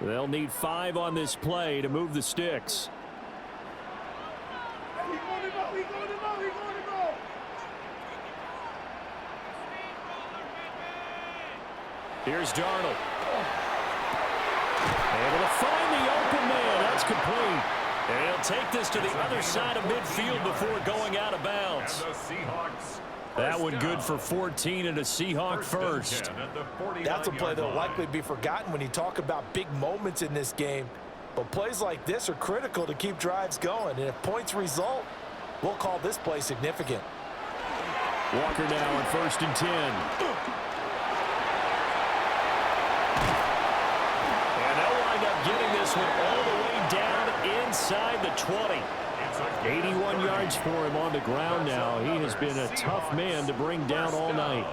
[SPEAKER 1] They'll need 5 on this play to move the sticks.
[SPEAKER 2] Here's Darnold. Able to find the open man. That's complete. And he'll take this to the other side of midfield before going out of bounds.
[SPEAKER 4] And the Seahawks.
[SPEAKER 2] That one good for 14 and a Seahawk first.
[SPEAKER 3] That's a play that'll likely be forgotten when you talk about big moments in this game. But plays like this are critical to keep drives going. And if points result, we'll call this play significant.
[SPEAKER 1] Walker now on 1st and 10.
[SPEAKER 2] And they'll wind up getting this one all the way down inside the 20.
[SPEAKER 1] 81 yards for him on the ground now. He has been a tough man to bring down all night.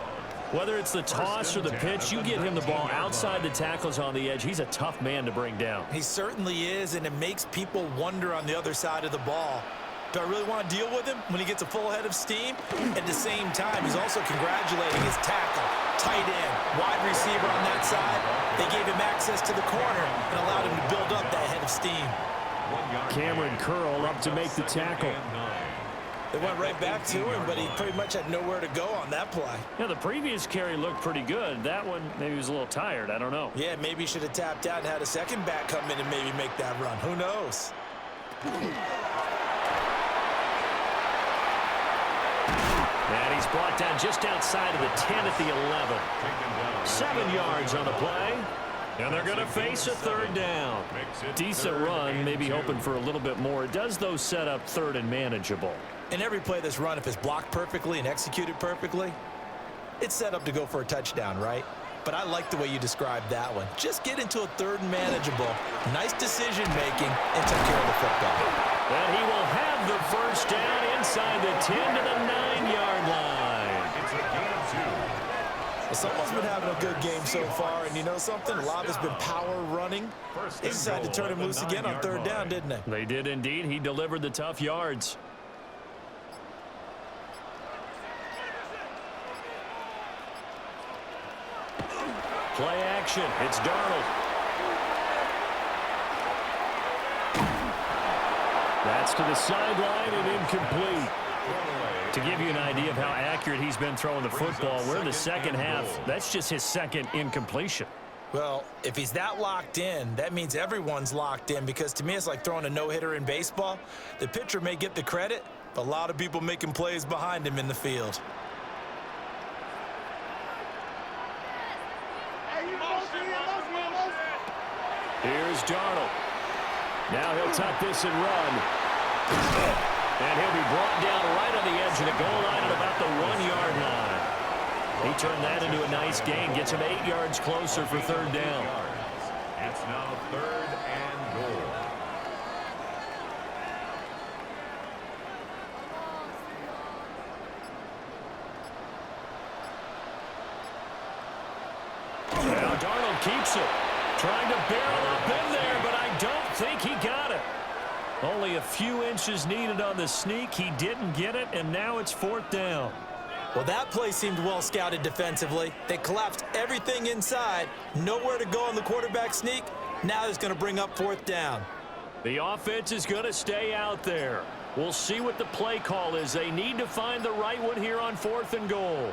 [SPEAKER 2] Whether it's the toss or the pitch, you get him the ball outside the tackles on the edge. He's a tough man to bring down.
[SPEAKER 3] He certainly is, and it makes people wonder on the other side of the ball. Do I really want to deal with him when he gets a full head of steam? At the same time, he's also congratulating his tackle, tight end, wide receiver on that side. They gave him access to the corner and allowed him to build up that head of steam.
[SPEAKER 1] Cameron Curl up to make the tackle.
[SPEAKER 3] They went right back to him, but he pretty much had nowhere to go on that play.
[SPEAKER 2] Yeah, the previous carry looked pretty good. That one, maybe he was a little tired. I don't know.
[SPEAKER 3] Yeah, maybe he should have tapped out and had a second back come in and maybe make that run. Who knows?
[SPEAKER 2] And he's brought down just outside of the 10 at the 11. 7 yards on the play. And they're going to face a third down. Decent run, maybe hoping for a little bit more. It does, though, set up third and manageable.
[SPEAKER 3] And every play that's run, if it's blocked perfectly and executed perfectly, it's set up to go for a touchdown, right? But I like the way you described that one. Just get into a third and manageable. Nice decision-making and took care of the football.
[SPEAKER 2] And he will have the first down inside the 10 to the 9-yard line.
[SPEAKER 4] It's a gain of 2.
[SPEAKER 3] Well, someone's been having a good game so far, and you know something? A lot has been power running. They decided to turn him loose again on third down, didn't they?
[SPEAKER 2] They did indeed. He delivered the tough yards. Play action. It's Darnold. That's to the sideline and incomplete. To give you an idea of how accurate he's been throwing the football, we're in the second half. That's just his second incompletion.
[SPEAKER 3] Well, if he's that locked in, that means everyone's locked in, because to me it's like throwing a no-hitter in baseball. The pitcher may get the credit, but a lot of people making plays behind him in the field.
[SPEAKER 2] Here's Darnold. Now he'll tuck this and run. And he'll be brought down right on the edge of the goal line at about the 1-yard line. He turned that into a nice gain, gets him 8 yards closer for third down.
[SPEAKER 4] It's now 3rd and goal.
[SPEAKER 2] Now Darnold keeps it. Trying to barrel up in there, but I don't think he got it. Only a few inches needed on the sneak. He didn't get it, and now it's 4th down.
[SPEAKER 3] Well, that play seemed well scouted defensively. They collapsed everything inside. Nowhere to go on the quarterback sneak. Now it's going to bring up 4th down.
[SPEAKER 2] The offense is going to stay out there. We'll see what the play call is. They need to find the right one here on 4th and goal.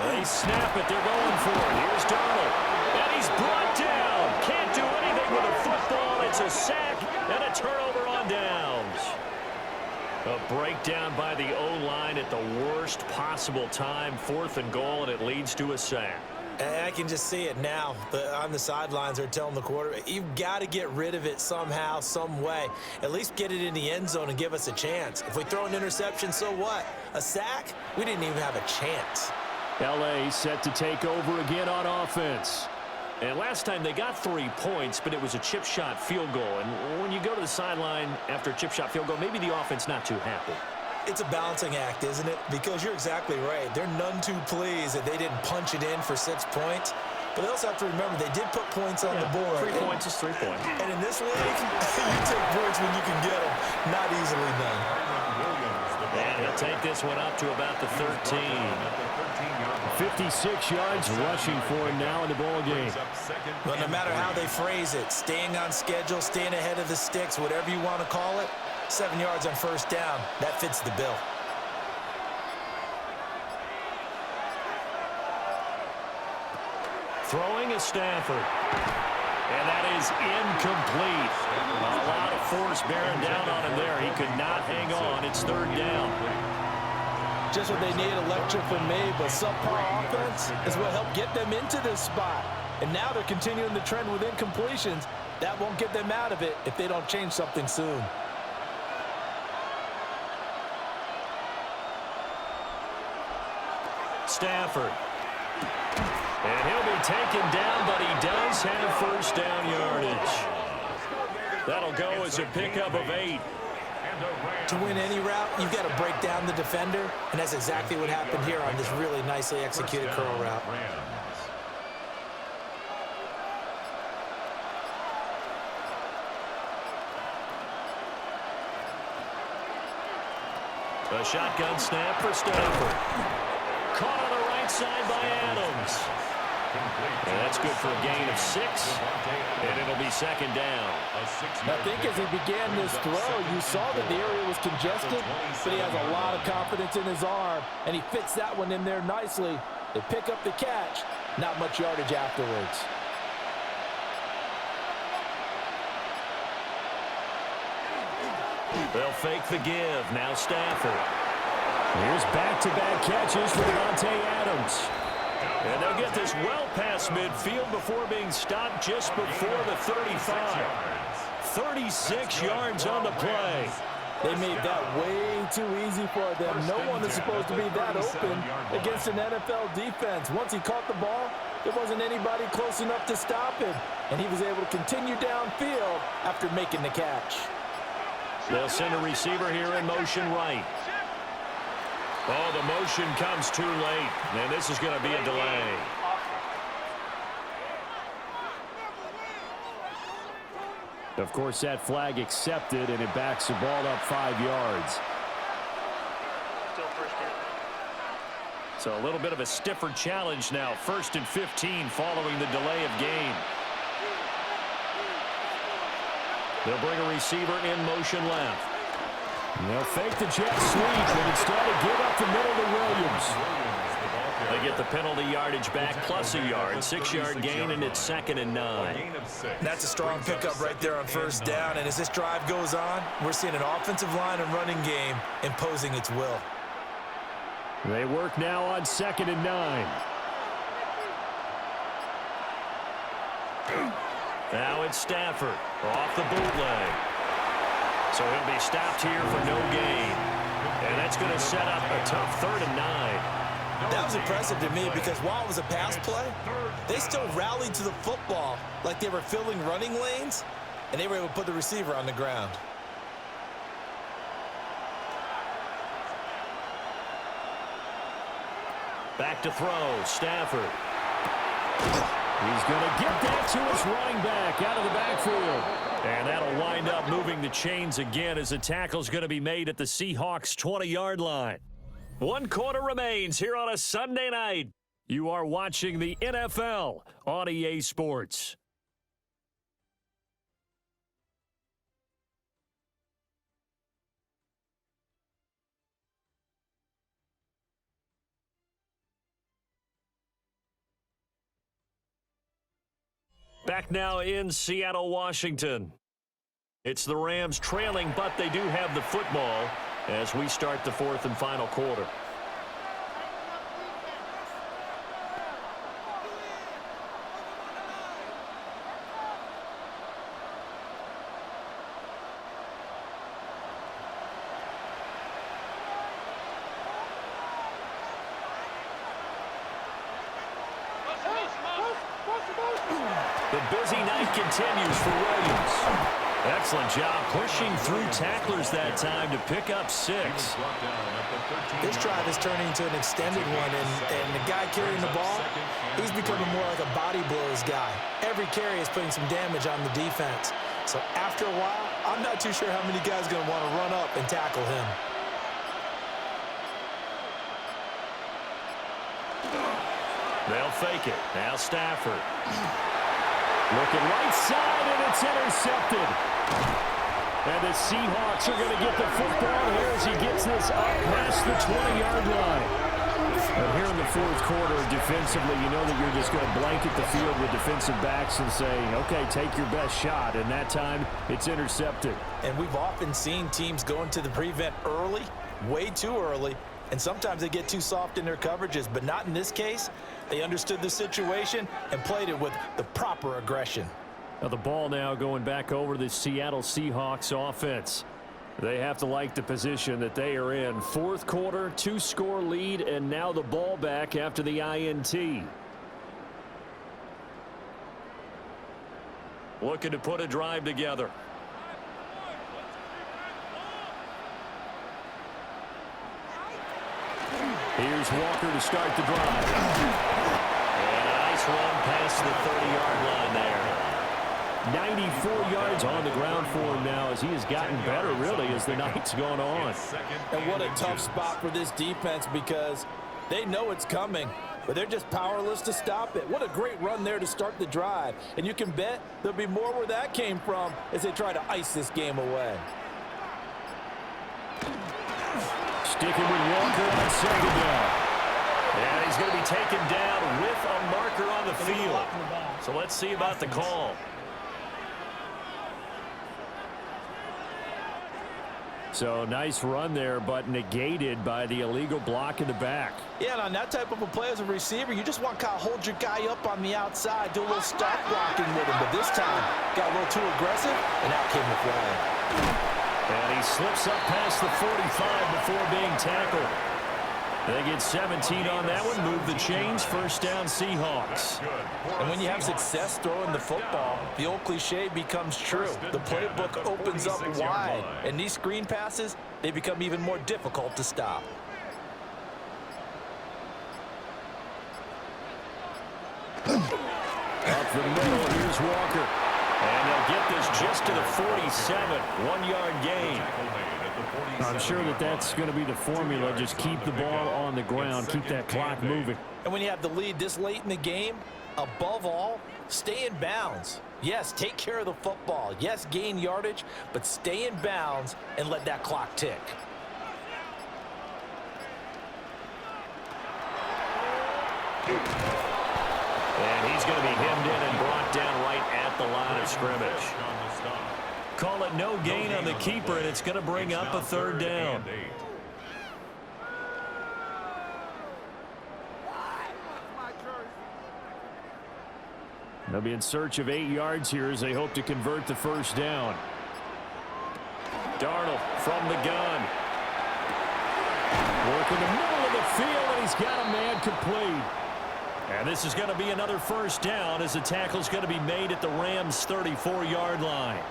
[SPEAKER 2] They snap it. They're going for it. Here's Darnold. And he's brought down. Can't do anything with a football. It's a sack and a turnover on downs. A breakdown by the O-line at the worst possible time. 4th and goal, and it leads to a sack.
[SPEAKER 3] I can just see it now. On the sidelines, they're telling the quarterback, you've got to get rid of it somehow, some way. At least get it in the end zone and give us a chance. If we throw an interception, so what? A sack? We didn't even have a chance.
[SPEAKER 2] L.A. set to take over again on offense. And last time they got 3 points, but it was a chip shot field goal. And when you go to the sideline after a chip shot field goal, maybe the offense not too happy.
[SPEAKER 3] It's a balancing act, isn't it? Because you're exactly right. They're none too pleased that they didn't punch it in for 6 points. But they also have to remember they did put points on the board.
[SPEAKER 2] 3 points is 3 points.
[SPEAKER 3] And in this league, you take points when you can get them. Not easily done.
[SPEAKER 2] And he'll take this one up to about the 13. 56 yards rushing for him now in the ball game.
[SPEAKER 3] Well, no matter how they phrase it, staying on schedule, staying ahead of the sticks, whatever you want to call it, 7 yards on 1st down, that fits the bill.
[SPEAKER 2] Throwing is Stafford. And that is incomplete. A lot of force bearing down on him there. He could not hang on. It's 3rd down.
[SPEAKER 3] Just what they need, electric from me, but subpar offense is what helped get them into this spot. And now they're continuing the trend with incompletions. That won't get them out of it if they don't change something soon.
[SPEAKER 2] Stafford. And he'll be taken down, but he does have 1st down yardage. That'll go as a pickup of 8.
[SPEAKER 3] To win any route, you've got to break down the defender, and that's exactly what happened here on this really nicely executed curl route.
[SPEAKER 2] A shotgun snap for Stafford. Caught on the right side by Adams.
[SPEAKER 1] And that's good for a gain of 6. And it'll be second down.
[SPEAKER 3] I think as he began this throw, you saw that the area was congested, but he has a lot of confidence in his arm, and he fits that one in there nicely. They pick up the catch, not much yardage afterwards.
[SPEAKER 1] They'll fake the give. Now Stafford. Here's back-to-back catches for Devontae Adams. And they'll get this well past midfield before being stopped just before the 35. 36 yards on the play.
[SPEAKER 3] They made that way too easy for them. No one is supposed to be that open against an NFL defense. Once he caught the ball, there wasn't anybody close enough to stop him. And he was able to continue downfield after making the catch.
[SPEAKER 1] They'll send a receiver here in motion right. Oh, the motion comes too late. And this is going to be a delay. Of course, that flag accepted, and it backs the ball up 5 yards.
[SPEAKER 5] Still first down.
[SPEAKER 1] So a little bit of a stiffer challenge now. 1st and 15 following the delay of game. They'll bring a receiver in motion left. And they'll fake the jet sweep, and instead of give up the middle to Williams. They get the penalty yardage back plus a yard. 6-yard gain, and it's 2nd and 9.
[SPEAKER 3] That's a strong pickup right there on first down. And as this drive goes on, we're seeing an offensive line and running game imposing its will.
[SPEAKER 1] They work now on 2nd and 9. Now it's Stafford off the bootleg. So he'll be stopped here for no gain. And that's going to set up a tough 3rd and 9.
[SPEAKER 3] That was impressive to me because while it was a pass play, they still rallied to the football like they were filling running lanes, and they were able to put the receiver on the ground.
[SPEAKER 1] Back to throw, Stafford. He's going to get that to his running back out of the backfield. And that'll wind up moving the chains again as the tackle's going to be made at the Seahawks 20-yard line. 1 quarter remains here on a Sunday night. You are watching the NFL on EA Sports. Back now in Seattle, Washington. It's the Rams trailing, but they do have the football as we start the 4th and final quarter. The busy night continues for Williams. Excellent job pushing through tacklers that time to pick up 6.
[SPEAKER 3] This drive is turning into an extended one, and the guy carrying the ball, he's becoming more like a body blows guy. Every carry is putting some damage on the defense. So after a while, I'm not too sure how many guys are going to want to run up and tackle him.
[SPEAKER 1] They'll fake it. Now Stafford. Looking right side, and it's intercepted. And the Seahawks are going to get the football here as he gets this up past the 20-yard line. And here in the 4th quarter, defensively, you know that you're just going to blanket the field with defensive backs and say, okay, take your best shot. And that time, it's intercepted.
[SPEAKER 3] And we've often seen teams go into the prevent early, way too early, and sometimes they get too soft in their coverages, but not in this case. They understood the situation and played it with the proper aggression.
[SPEAKER 1] Now the ball now going back over the Seattle Seahawks offense. They have to like the position that they are in. 4th quarter, 2-score lead, and now the ball back after the INT. Looking to put a drive together. Here's Walker to start the drive. And a nice run past the 30-yard line there. 94 yards on the ground for him now as he has gotten better, really, as the night's gone on.
[SPEAKER 3] And what a tough spot for this defense because they know it's coming. but they're just powerless to stop it. What a great run there to start the drive. And you can bet there'll be more where that came from as they try to ice this game away.
[SPEAKER 2] Sticking with Walker on second down. And he's going to be taken down with a marker on the field. So let's see about the call. So nice run there, but negated by the illegal block in the back.
[SPEAKER 3] Yeah, and on that type of a play as a receiver, you just want to kind of hold your guy up on the outside, do a little stop blocking with him. But this time, got a little too aggressive, and out came the flag.
[SPEAKER 2] And he slips up past the 45 before being tackled. They get 17 on that one, move the chains, first down Seahawks.
[SPEAKER 3] And when you have success throwing the football, the old cliche becomes true. The playbook opens up wide, and these screen passes, they become even more difficult to stop.
[SPEAKER 2] Up the middle, here's Walker. And they'll get this just to the 47, 1-yard gain. I'm sure that's going to be the formula. Just keep the ball on the ground, keep that clock moving.
[SPEAKER 3] And when you have the lead this late in the game, above all, stay in bounds. Yes, take care of the football. Yes, gain yardage, but stay in bounds and let that clock tick.
[SPEAKER 2] And he's going to be hemmed in and brought down right at the line of scrimmage. Call it no gain on the keeper, and it's going to bring up a third down. They'll be in search of 8 yards here as they hope to convert the first down. Darnold from the gun. Working the middle of the field, and he's got a man complete. And this is going to be another first down as the tackle's going to be made at the Rams' 34-yard line.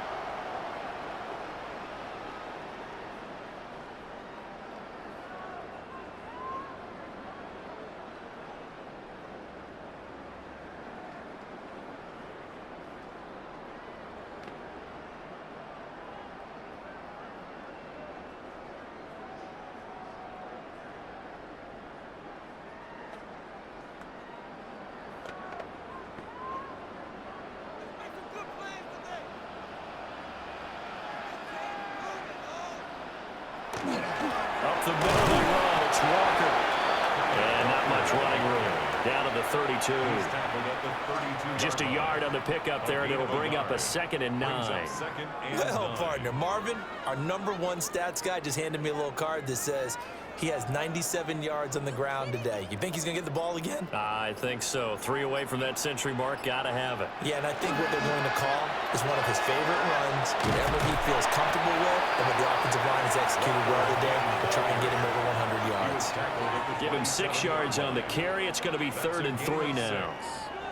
[SPEAKER 2] Up the middle they run. It's Walker. And not much running room. Down to the 32. Just a yard on the pickup there, and it'll bring up a 2nd and 9.
[SPEAKER 3] Well, partner, Marvin, our #1 stats guy, just handed me a little card that says he has 97 yards on the ground today. You think he's going to get the ball again?
[SPEAKER 2] I think so. 3 away from that century mark. Got to have it.
[SPEAKER 3] Yeah, and I think what they're going to call is one of his favorite runs, whatever he feels comfortable with, and what the offensive line has executed well today to try and get him over 100 yards.
[SPEAKER 2] Give him 6 yards on the carry. It's going to be 3rd and 3 now.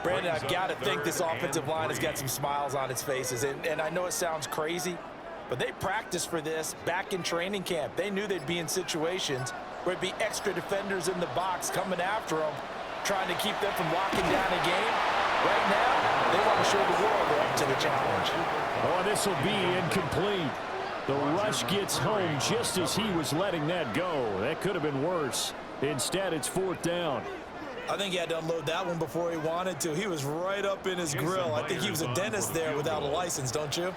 [SPEAKER 3] Brandon, I've got to think this offensive line has got some smiles on its faces, and I know it sounds crazy, but they practiced for this back in training camp. They knew they'd be in situations where it'd be extra defenders in the box coming after them, trying to keep them from locking down a game. Right now, they want to show the world they're up to the challenge.
[SPEAKER 2] Oh, this will be incomplete. The rush gets home just as he was letting that go. That could have been worse. Instead, it's 4th down.
[SPEAKER 3] I think he had to unload that one before he wanted to. He was right up in his grill. I think he was a dentist there without a license, don't you?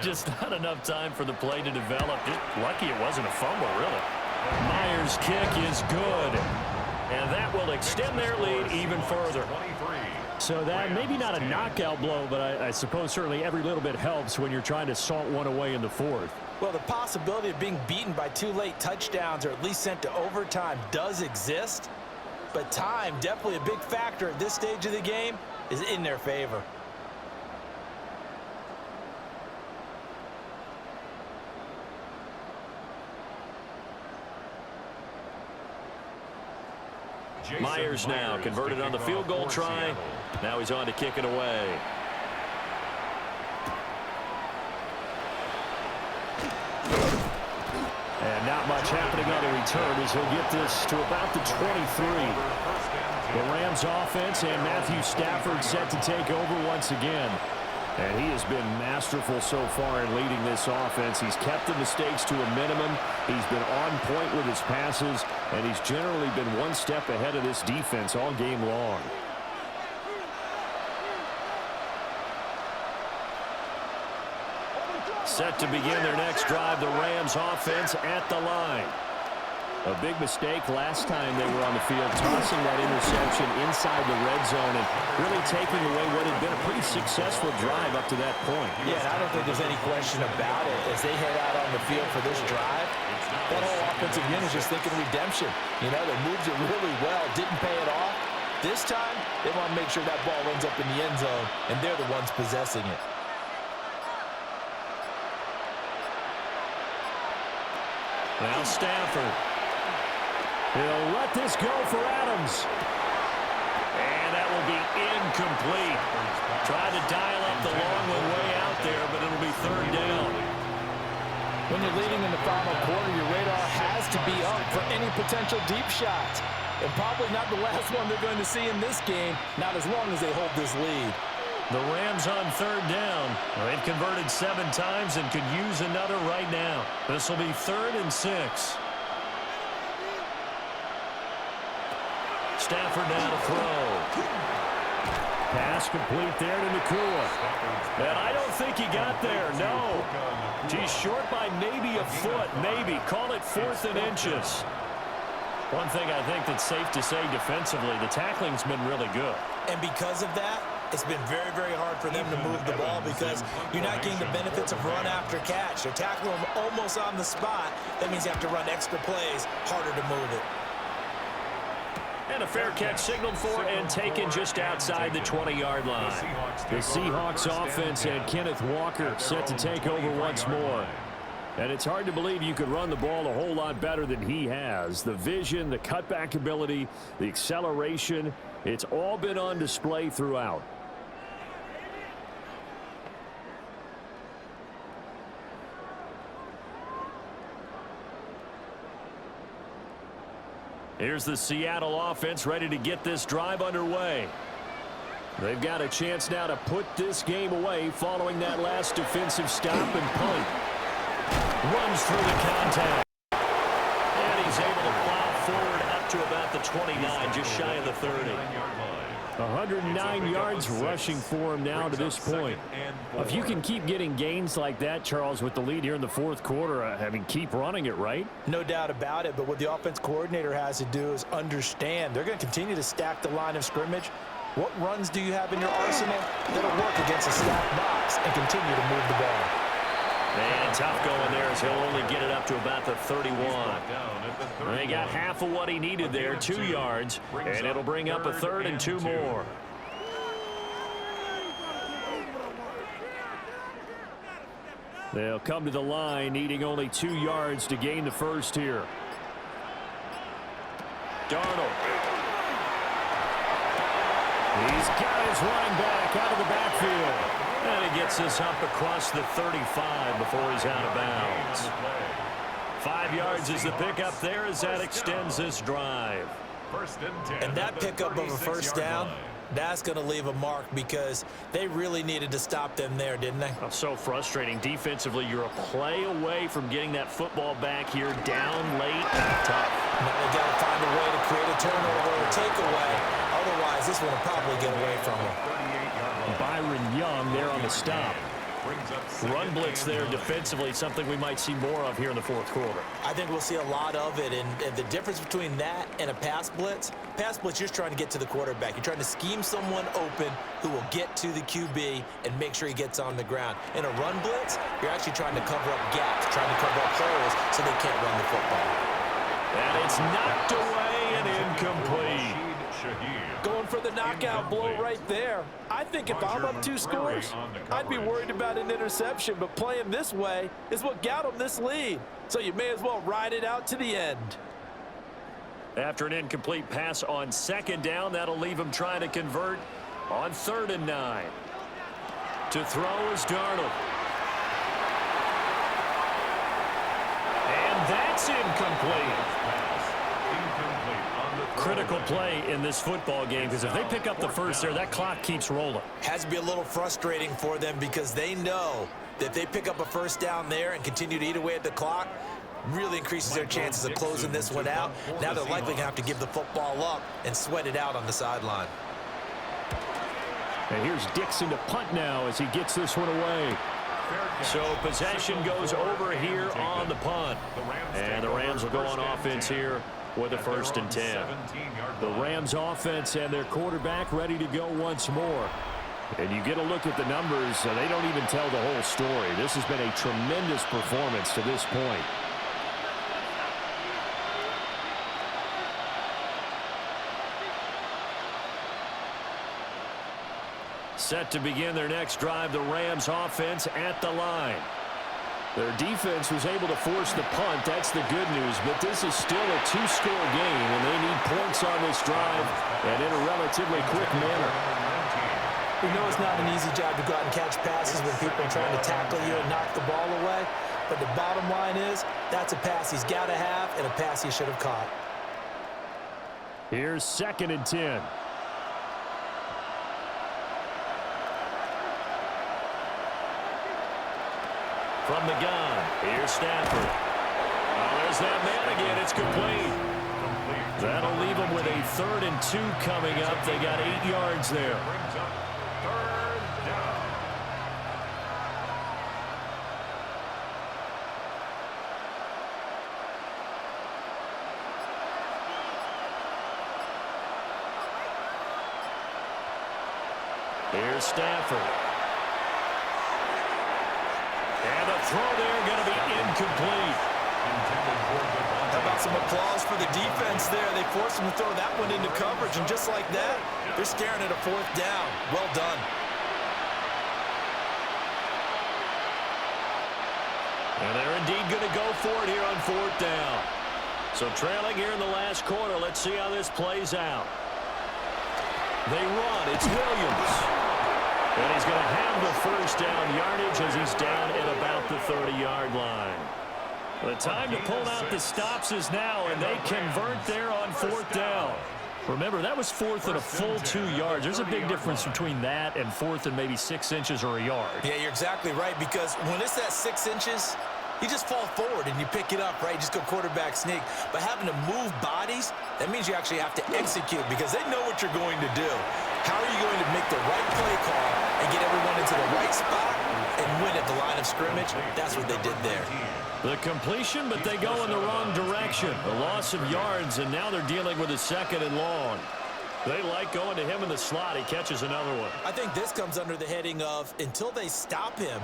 [SPEAKER 2] Just not enough time for the play to develop. Just lucky it wasn't a fumble, really. Myers' kick is good. And that will extend their lead even further. So that maybe not a knockout blow, but I suppose certainly every little bit helps when you're trying to salt one away in the 4th.
[SPEAKER 3] Well, the possibility of being beaten by 2 late touchdowns or at least sent to overtime does exist. But time, definitely a big factor at this stage of the game, is in their favor.
[SPEAKER 2] Myers now converted on the field goal try. Now he's on to kick it away. And not much happening on the return as he'll get this to about the 23. The Rams offense and Matthew Stafford set to take over once again.
[SPEAKER 1] And he has been masterful so far in leading this offense. He's kept the mistakes to a minimum. He's been on point with his passes, and he's generally been one step ahead of this defense all game long. Set to begin their next drive, the Rams offense at the line. A big mistake last time they were on the field, tossing that interception inside the red zone and really taking away what had been a pretty successful drive up to that point.
[SPEAKER 3] Yeah, and I don't think there's any question about it. As they head out on the field for this drive, that whole offensive unit is just thinking redemption. You know, they moved it really well, didn't pay it off. This time, they want to make sure that ball ends up in the end zone, and they're the ones possessing it.
[SPEAKER 1] Now Stafford. He'll let this go for Adams. And that will be incomplete. Try to dial up the long one way out there, but it'll be third down.
[SPEAKER 3] When you're leading in the final quarter, your radar has to be up for any potential deep shots. And probably not the last one they're going to see in this game, not as long as they hold this lead.
[SPEAKER 1] The Rams on third down. They've converted 7 times and could use another right now. This will be 3rd and 6. Stafford now to throw. Pass complete there to Nakua. And I don't think he got there, no. He's short by maybe a foot, maybe. Call it 4th and inches. One thing I think that's safe to say defensively, the tackling's been really good.
[SPEAKER 3] And because of that, it's been very, very hard for them to move the ball because you're not getting the benefits of run after catch. They're tackling them almost on the spot. That means you have to run extra plays, harder to move it.
[SPEAKER 1] And a fair catch signaled for and taken just outside the 20-yard line. The Seahawks offense and Kenneth Walker set to take over once more. And it's hard to believe you could run the ball a whole lot better than he has. The vision, the cutback ability, the acceleration, it's all been on display throughout. Here's the Seattle offense ready to get this drive underway. They've got a chance now to put this game away following that last defensive stop and punt. Runs through the contact. And he's able to plow forward up to about the 29, just shy of the 30. 109 yards rushing for him now to this point. If you can keep getting gains like that, Charles, with the lead here in the 4th quarter, I mean, keep running it, right?
[SPEAKER 3] No doubt about it, but what the offense coordinator has to do is understand they're going to continue to stack the line of scrimmage. What runs do you have in your arsenal that'll work against a stacked box and continue to move the ball?
[SPEAKER 1] And tough going there as he'll only get it up to about the 31. They got half of what he needed there, 2 yards, and it'll bring up a 3rd and 2 more. They'll come to the line, needing only 2 yards to gain the first here. Darnold. He's got his running back out of the backfield. And he gets this up across the 35 before he's out of bounds. 5 yards is the pickup there as that extends this drive.
[SPEAKER 3] And that pickup of a first down, that's going to leave a mark because they really needed to stop them there, didn't they?
[SPEAKER 1] Oh, so frustrating. Defensively, you're a play away from getting that football back here down late and tough.
[SPEAKER 3] Now they got to find a way to create a turnover or a takeaway. Otherwise, this one will probably get away from them.
[SPEAKER 1] Byron Young there on the stop. Run blitz there defensively, something we might see more of here in the 4th quarter.
[SPEAKER 3] I think we'll see a lot of it, and the difference between that and a pass blitz, you're just trying to get to the quarterback. You're trying to scheme someone open who will get to the QB and make sure he gets on the ground. In a run blitz, you're actually trying to cover up gaps, trying to cover up holes so they can't run the football.
[SPEAKER 1] And it's knocked away and incomplete.
[SPEAKER 3] Going for the knockout blow right there. I think if I'm up 2 scores, I'd be worried about an interception, but playing this way is what got them this lead. So you may as well ride it out to the end.
[SPEAKER 1] After an incomplete pass on 2nd down, that'll leave him trying to convert on 3rd and 9. To throw is Darnold. And that's incomplete. Critical play in this football game, because if they pick up the first there, that clock keeps rolling.
[SPEAKER 3] Has to be a little frustrating for them because they know that if they pick up a first down there and continue to eat away at the clock, really increases their chances of closing this one out. Now they're likely going to have to give the football up and sweat it out on the sideline.
[SPEAKER 1] And here's Dixon to punt now as he gets this one away. So possession goes over here on the punt. And the Rams will go on offense here with a 1st and 10. The Rams offense and their quarterback ready to go once more. And you get a look at the numbers, they don't even tell the whole story. This has been a tremendous performance to this point. Set to begin their next drive, the Rams offense at the line. Their defense was able to force the punt. That's the good news, but this is still a 2-score game, and they need points on this drive and in a relatively quick manner.
[SPEAKER 3] We know it's not an easy job to go out and catch passes when people are trying to tackle you and knock the ball away, but the bottom line is that's a pass he's got to have and a pass he should have caught.
[SPEAKER 1] Here's 2nd and 10. From the gun, here's Stafford. Oh, there's that man again. It's complete. That'll leave them with a 3rd and 2 coming up. They got 8 yards there. Here's Stafford. And the throw there going to be incomplete.
[SPEAKER 3] How about some applause for the defense there? They forced him to throw that one into coverage, and just like that, they're staring at a 4th down. Well done.
[SPEAKER 1] And they're indeed going to go for it here on 4th down. So trailing here in the last quarter. Let's see how this plays out. They run. It's Williams. And he's going to have the 1st down yardage as he's down at about the 30-yard line. The time to pull out the stops is now, and they convert there on 4th down. Remember, that was 4th and a full 2 yards. There's a big difference between that and 4th and maybe 6 inches or a yard.
[SPEAKER 3] Yeah, you're exactly right, because when it's that 6 inches, you just fall forward and you pick it up, right? You just go quarterback sneak. But having to move bodies, that means you actually have to execute because they know what you're going to do. How are you going to make the right play call and get everyone into the right spot and win at the line of scrimmage? That's what they did there.
[SPEAKER 1] The completion, but they go in the wrong direction. A loss of yards, and now they're dealing with a 2nd and long. They like going to him in the slot. He catches another one.
[SPEAKER 3] I think this comes under the heading of until they stop him,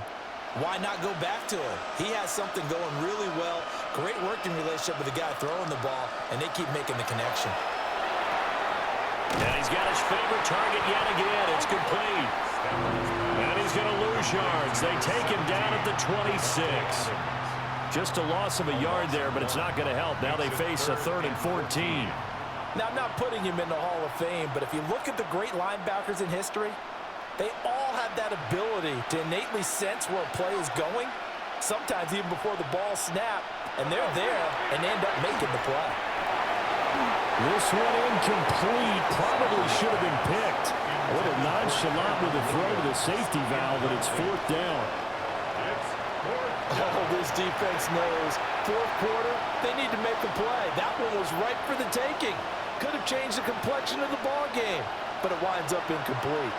[SPEAKER 3] why not go back to him? He has something going really well. Great working relationship with the guy throwing the ball, and they keep making the connection.
[SPEAKER 1] And he's got his favorite target yet again. It's complete. And he's going to lose yards. They take him down at the 26. Just a loss of a yard there, but it's not going to help. Now they face a 3rd and 14.
[SPEAKER 3] Now, I'm not putting him in the Hall of Fame, but if you look at the great linebackers in history, they all have that ability to innately sense where a play is going, sometimes even before the ball snapped, and they're there and they end up making the play.
[SPEAKER 1] This one incomplete. Probably should have been picked. A little nonchalant with the throw to the safety valve, but it's 4th down.
[SPEAKER 3] Oh, this defense knows. 4th quarter, they need to make a play. That one was ripe for the taking. Could have changed the complexion of the ball game, but it winds up incomplete.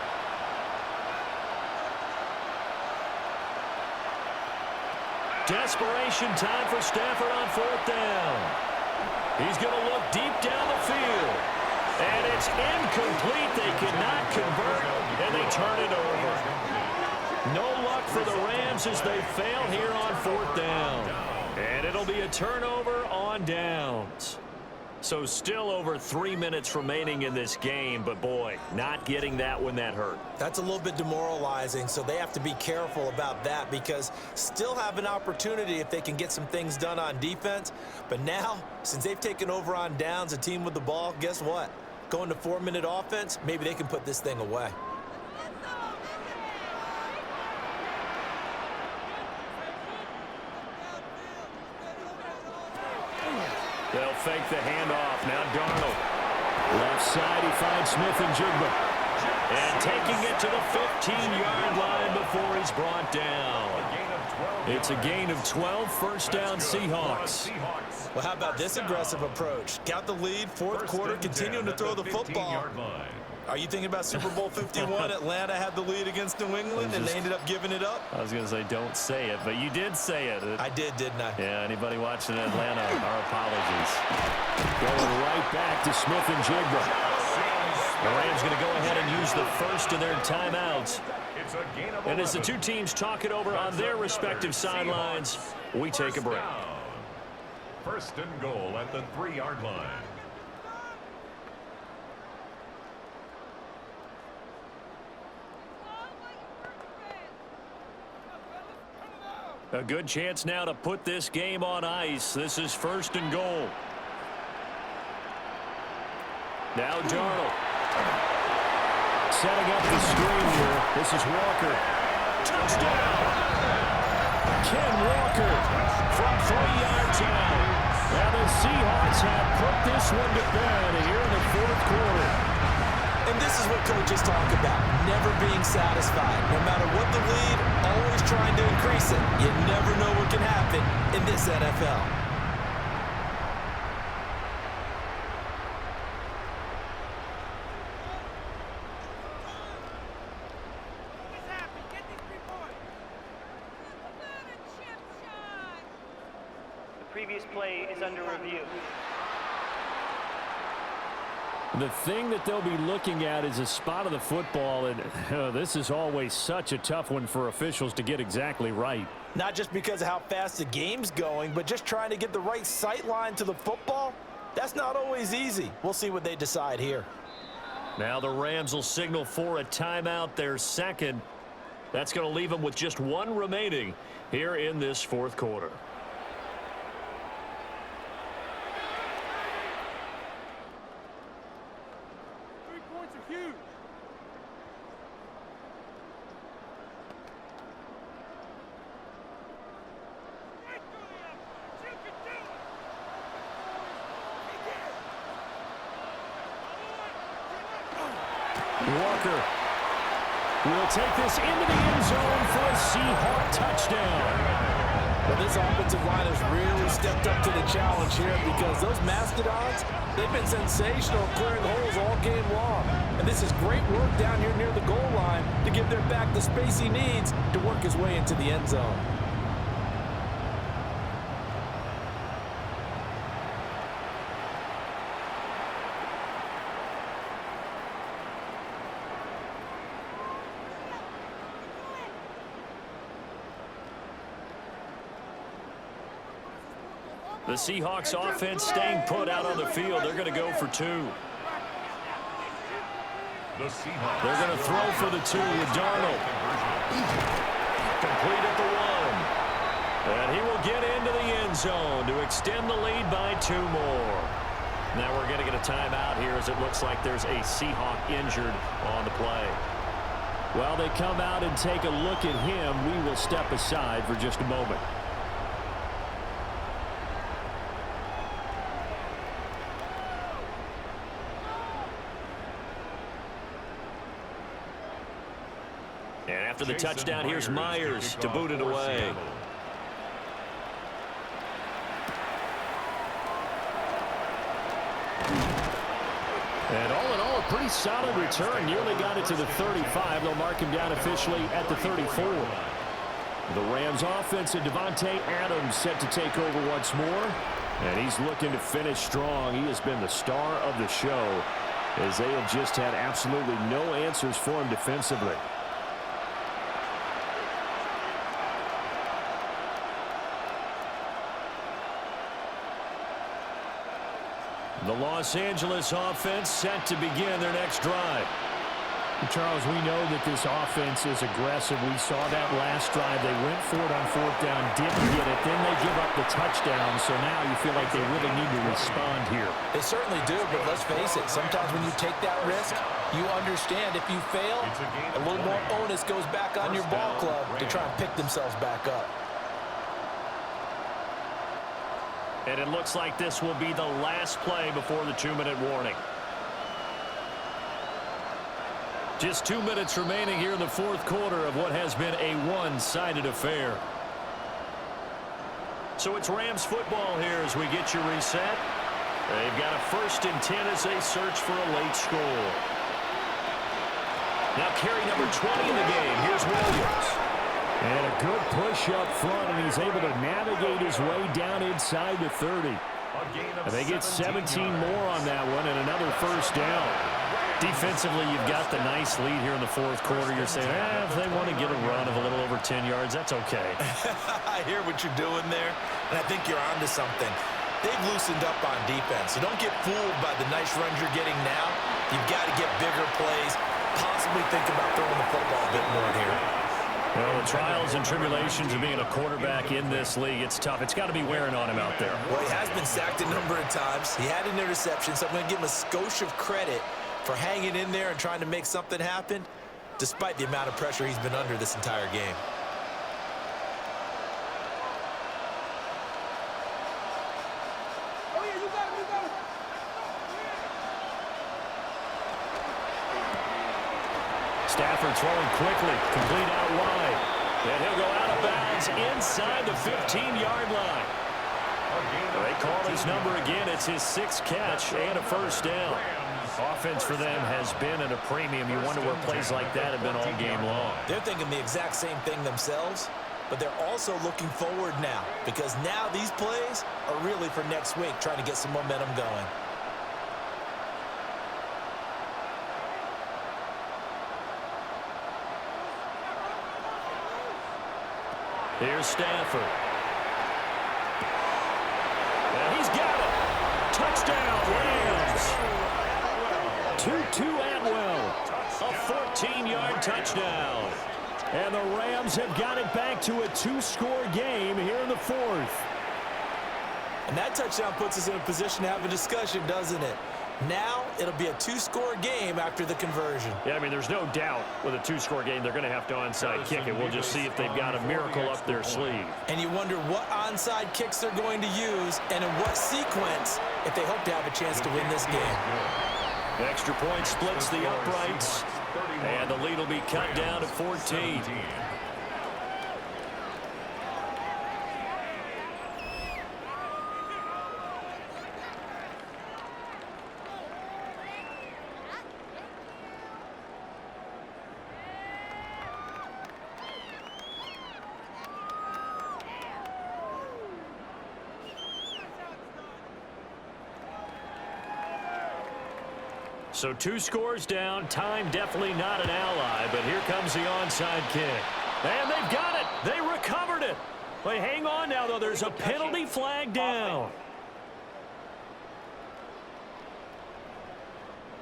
[SPEAKER 1] Desperation time for Stafford on 4th down. He's going to look deep down the field. And it's incomplete. They cannot convert, and they turn it over. No luck for the Rams as they fail here on 4th down. And it'll be a turnover on downs. So still over 3 minutes remaining in this game, but boy, not getting that one that hurt.
[SPEAKER 3] That's a little bit demoralizing, so they have to be careful about that because still have an opportunity if they can get some things done on defense. But now, since they've taken over on downs, a team with the ball, guess what? Going to 4-minute offense, maybe they can put this thing away.
[SPEAKER 1] They'll fake the handoff. Now Darnold. Left side, he finds Smith and Jigba. And taking it to the 15-yard line before he's brought down. It's a gain of 12, first down Seahawks.
[SPEAKER 3] Well, how about this aggressive approach? Got the lead, fourth quarter, continuing to throw the football. Are you thinking about Super Bowl 51? Atlanta had the lead against New England, and they ended up giving it up?
[SPEAKER 1] I was going to say don't say it, but you did say it.
[SPEAKER 3] I did, didn't I?
[SPEAKER 1] Yeah, anybody watching Atlanta, our apologies. Going right back to Smith and Jigba. The Rams going to go ahead and use the first of their timeouts. And as the two teams talk it over on their respective sidelines, we take a break.
[SPEAKER 4] First and goal at the 3-yard line.
[SPEAKER 1] A good chance now to put this game on ice. This is first and goal. Now Darnold. Setting up the screen here. This is Walker. Touchdown! Ken Walker from 3 yards out. Now the Seahawks have put this one to bed here in the fourth quarter.
[SPEAKER 3] And this is what coaches talk about, never being satisfied. No matter what the lead, always trying to increase it. You never know what can happen in this NFL.
[SPEAKER 5] The previous play is under review.
[SPEAKER 1] The thing that they'll be looking at is a spot of the football, and this is always such a tough one for officials to get exactly right.
[SPEAKER 3] Not just because of how fast the game's going, but just trying to get the right sight line to the football. That's not always easy. We'll see what they decide here.
[SPEAKER 1] Now the Rams will signal for a timeout, their second. That's going to leave them with just one remaining here in this fourth quarter. Walker will take this into the end zone for a Seahawk touchdown.
[SPEAKER 3] Well, this offensive line has really stepped up to the challenge here because those Mastodons, they've been sensational clearing holes all game long. And this is great work down here near the goal line to give their back the space he needs to work his way into the end zone.
[SPEAKER 1] The Seahawks offense staying put out on the field. They're going to go for two. They're going to throw for the two with Darnold. Complete at the 1. And he will get into the end zone to extend the lead by 2 more. Now we're going to get a timeout here as it looks like there's a Seahawk injured on the play. While they come out and take a look at him, we will step aside for just a moment. And after the touchdown, here's Myers to boot it away. And all in all, a pretty solid return. Nearly got it to the 35. They'll mark him down officially at the 34. The Rams offense and Devontae Adams set to take over once more. And he's looking to finish strong. He has been the star of the show as they have just had absolutely no answers for him defensively. The Los Angeles offense set to begin their next drive.
[SPEAKER 6] Charles, we know that this offense is aggressive. We saw that last drive. They went for it on 4th down, didn't get it. Then they give up the touchdown. So now you feel like they really need to respond here.
[SPEAKER 3] They certainly do, but let's face it. Sometimes when you take that risk, you understand if you fail, a little more onus goes back on your ball club to try and pick themselves back up.
[SPEAKER 2] And it looks like this will be the last play before the 2-minute warning. Just 2 minutes remaining here in the fourth quarter of what has been a one-sided affair. So it's Rams football here as we get you reset. They've got a 1st and 10 as they search for a late score. Now carry number 20 in the game. Here's Williams.
[SPEAKER 1] And a good push up front, and he's able to navigate his way down inside the 30. And they get 17 more on that one and another 1st down. Defensively, you've got the nice lead here in the fourth quarter. You're saying, if they want to get a run of a little over 10 yards, that's okay.
[SPEAKER 3] I hear what you're doing there, and I think you're onto something. They've loosened up on defense, so don't get fooled by the nice runs you're getting now. You've got to get bigger plays, possibly think about throwing the football a bit more here.
[SPEAKER 2] Well, the trials and tribulations of being a quarterback in this league, it's tough. It's got to be wearing on him out there.
[SPEAKER 3] Well, he has been sacked a number of times. He had an interception, so I'm going to give him a skosh of credit for hanging in there and trying to make something happen, despite the amount of pressure he's been under this entire game.
[SPEAKER 2] Stafford throwing quickly, complete out wide. And he'll go out of bounds inside the 15-yard line. They call his number again. It's his 6th catch and a 1st down. Offense for them has been at a premium. You wonder where plays like that have been all game long.
[SPEAKER 3] They're thinking the exact same thing themselves, but they're also looking forward now, because now these plays are really for next week, trying to get some momentum going.
[SPEAKER 2] Here's Stafford. And he's got it. Touchdown, Rams. 2-2 Atwell. A 14-yard touchdown. And the Rams have got it back to a 2-score game here in the 4th.
[SPEAKER 3] And that touchdown puts us in a position to have a discussion, doesn't it? Now it'll be a 2-score game after the conversion.
[SPEAKER 2] Yeah, I mean, there's no doubt with a 2-score game they're going to have to onside kick it. We'll just see if they've got a miracle up their sleeve.
[SPEAKER 3] And you wonder what onside kicks they're going to use and in what sequence if they hope to have a chance to win this game.
[SPEAKER 2] The extra point splits the uprights, and the lead will be cut down to 14. So 2 scores down. Time definitely not an ally, but here comes the onside kick. And they've got it. They recovered it. But hang on now, though. There's a penalty flag down.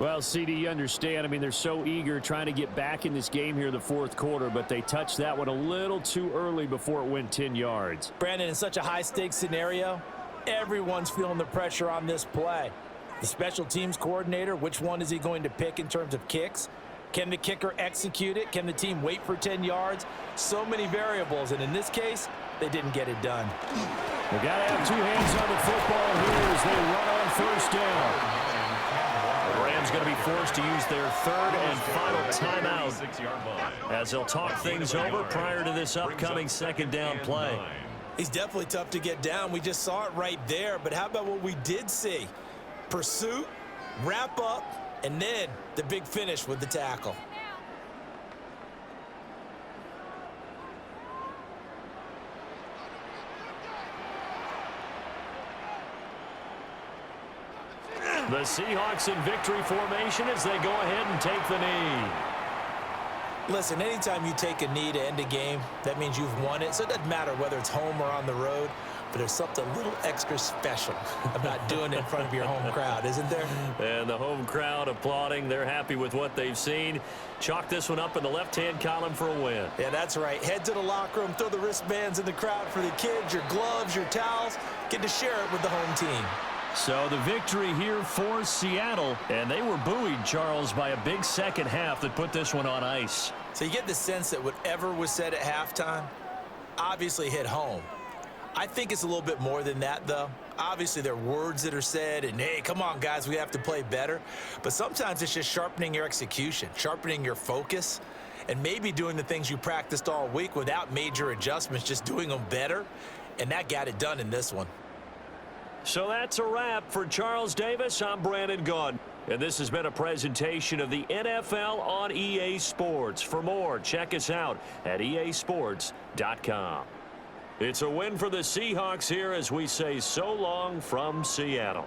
[SPEAKER 1] Well, CD, you understand. I mean, they're so eager trying to get back in this game here in the fourth quarter, but they touched that one a little too early before it went 10 yards.
[SPEAKER 3] Brandon, in such a high-stakes scenario, everyone's feeling the pressure on this play. The special teams coordinator, which one is he going to pick in terms of kicks? Can the kicker execute it? Can the team wait for 10 yards? So many variables, and in this case, they didn't get it done.
[SPEAKER 1] They got to have 2 hands on the football here as they run on 1st down.
[SPEAKER 2] The Rams going to be forced to use their 3rd and final timeout as they'll talk things over prior to this upcoming 2nd down play.
[SPEAKER 3] He's definitely tough to get down. We just saw it right there, but how about what we did see? Pursuit, wrap up, and then the big finish with the tackle.
[SPEAKER 2] The Seahawks in victory formation as they go ahead and take the knee.
[SPEAKER 3] Listen, anytime you take a knee to end a game, that means you've won it. So it doesn't matter whether it's home or on the road, but there's something a little extra special about doing it in front of your home crowd, isn't there?
[SPEAKER 2] And the home crowd applauding. They're happy with what they've seen. Chalk this one up in the left-hand column for a win.
[SPEAKER 3] Yeah, that's right. Head to the locker room, throw the wristbands in the crowd for the kids, your gloves, your towels. Get to share it with the home team.
[SPEAKER 2] So the victory here for Seattle, and they were buoyed, Charles, by a big second half that put this one on ice.
[SPEAKER 3] So you get the sense that whatever was said at halftime obviously hit home. I think it's a little bit more than that, though. Obviously, there are words that are said, and, hey, come on, guys, we have to play better. But sometimes it's just sharpening your execution, sharpening your focus, and maybe doing the things you practiced all week without major adjustments, just doing them better. And that got it done in this one.
[SPEAKER 1] So that's a wrap for Charles Davis. I'm Brandon Gunn. And this has been a presentation of the NFL on EA Sports. For more, check us out at easports.com. It's a win for the Seahawks here as we say so long from Seattle.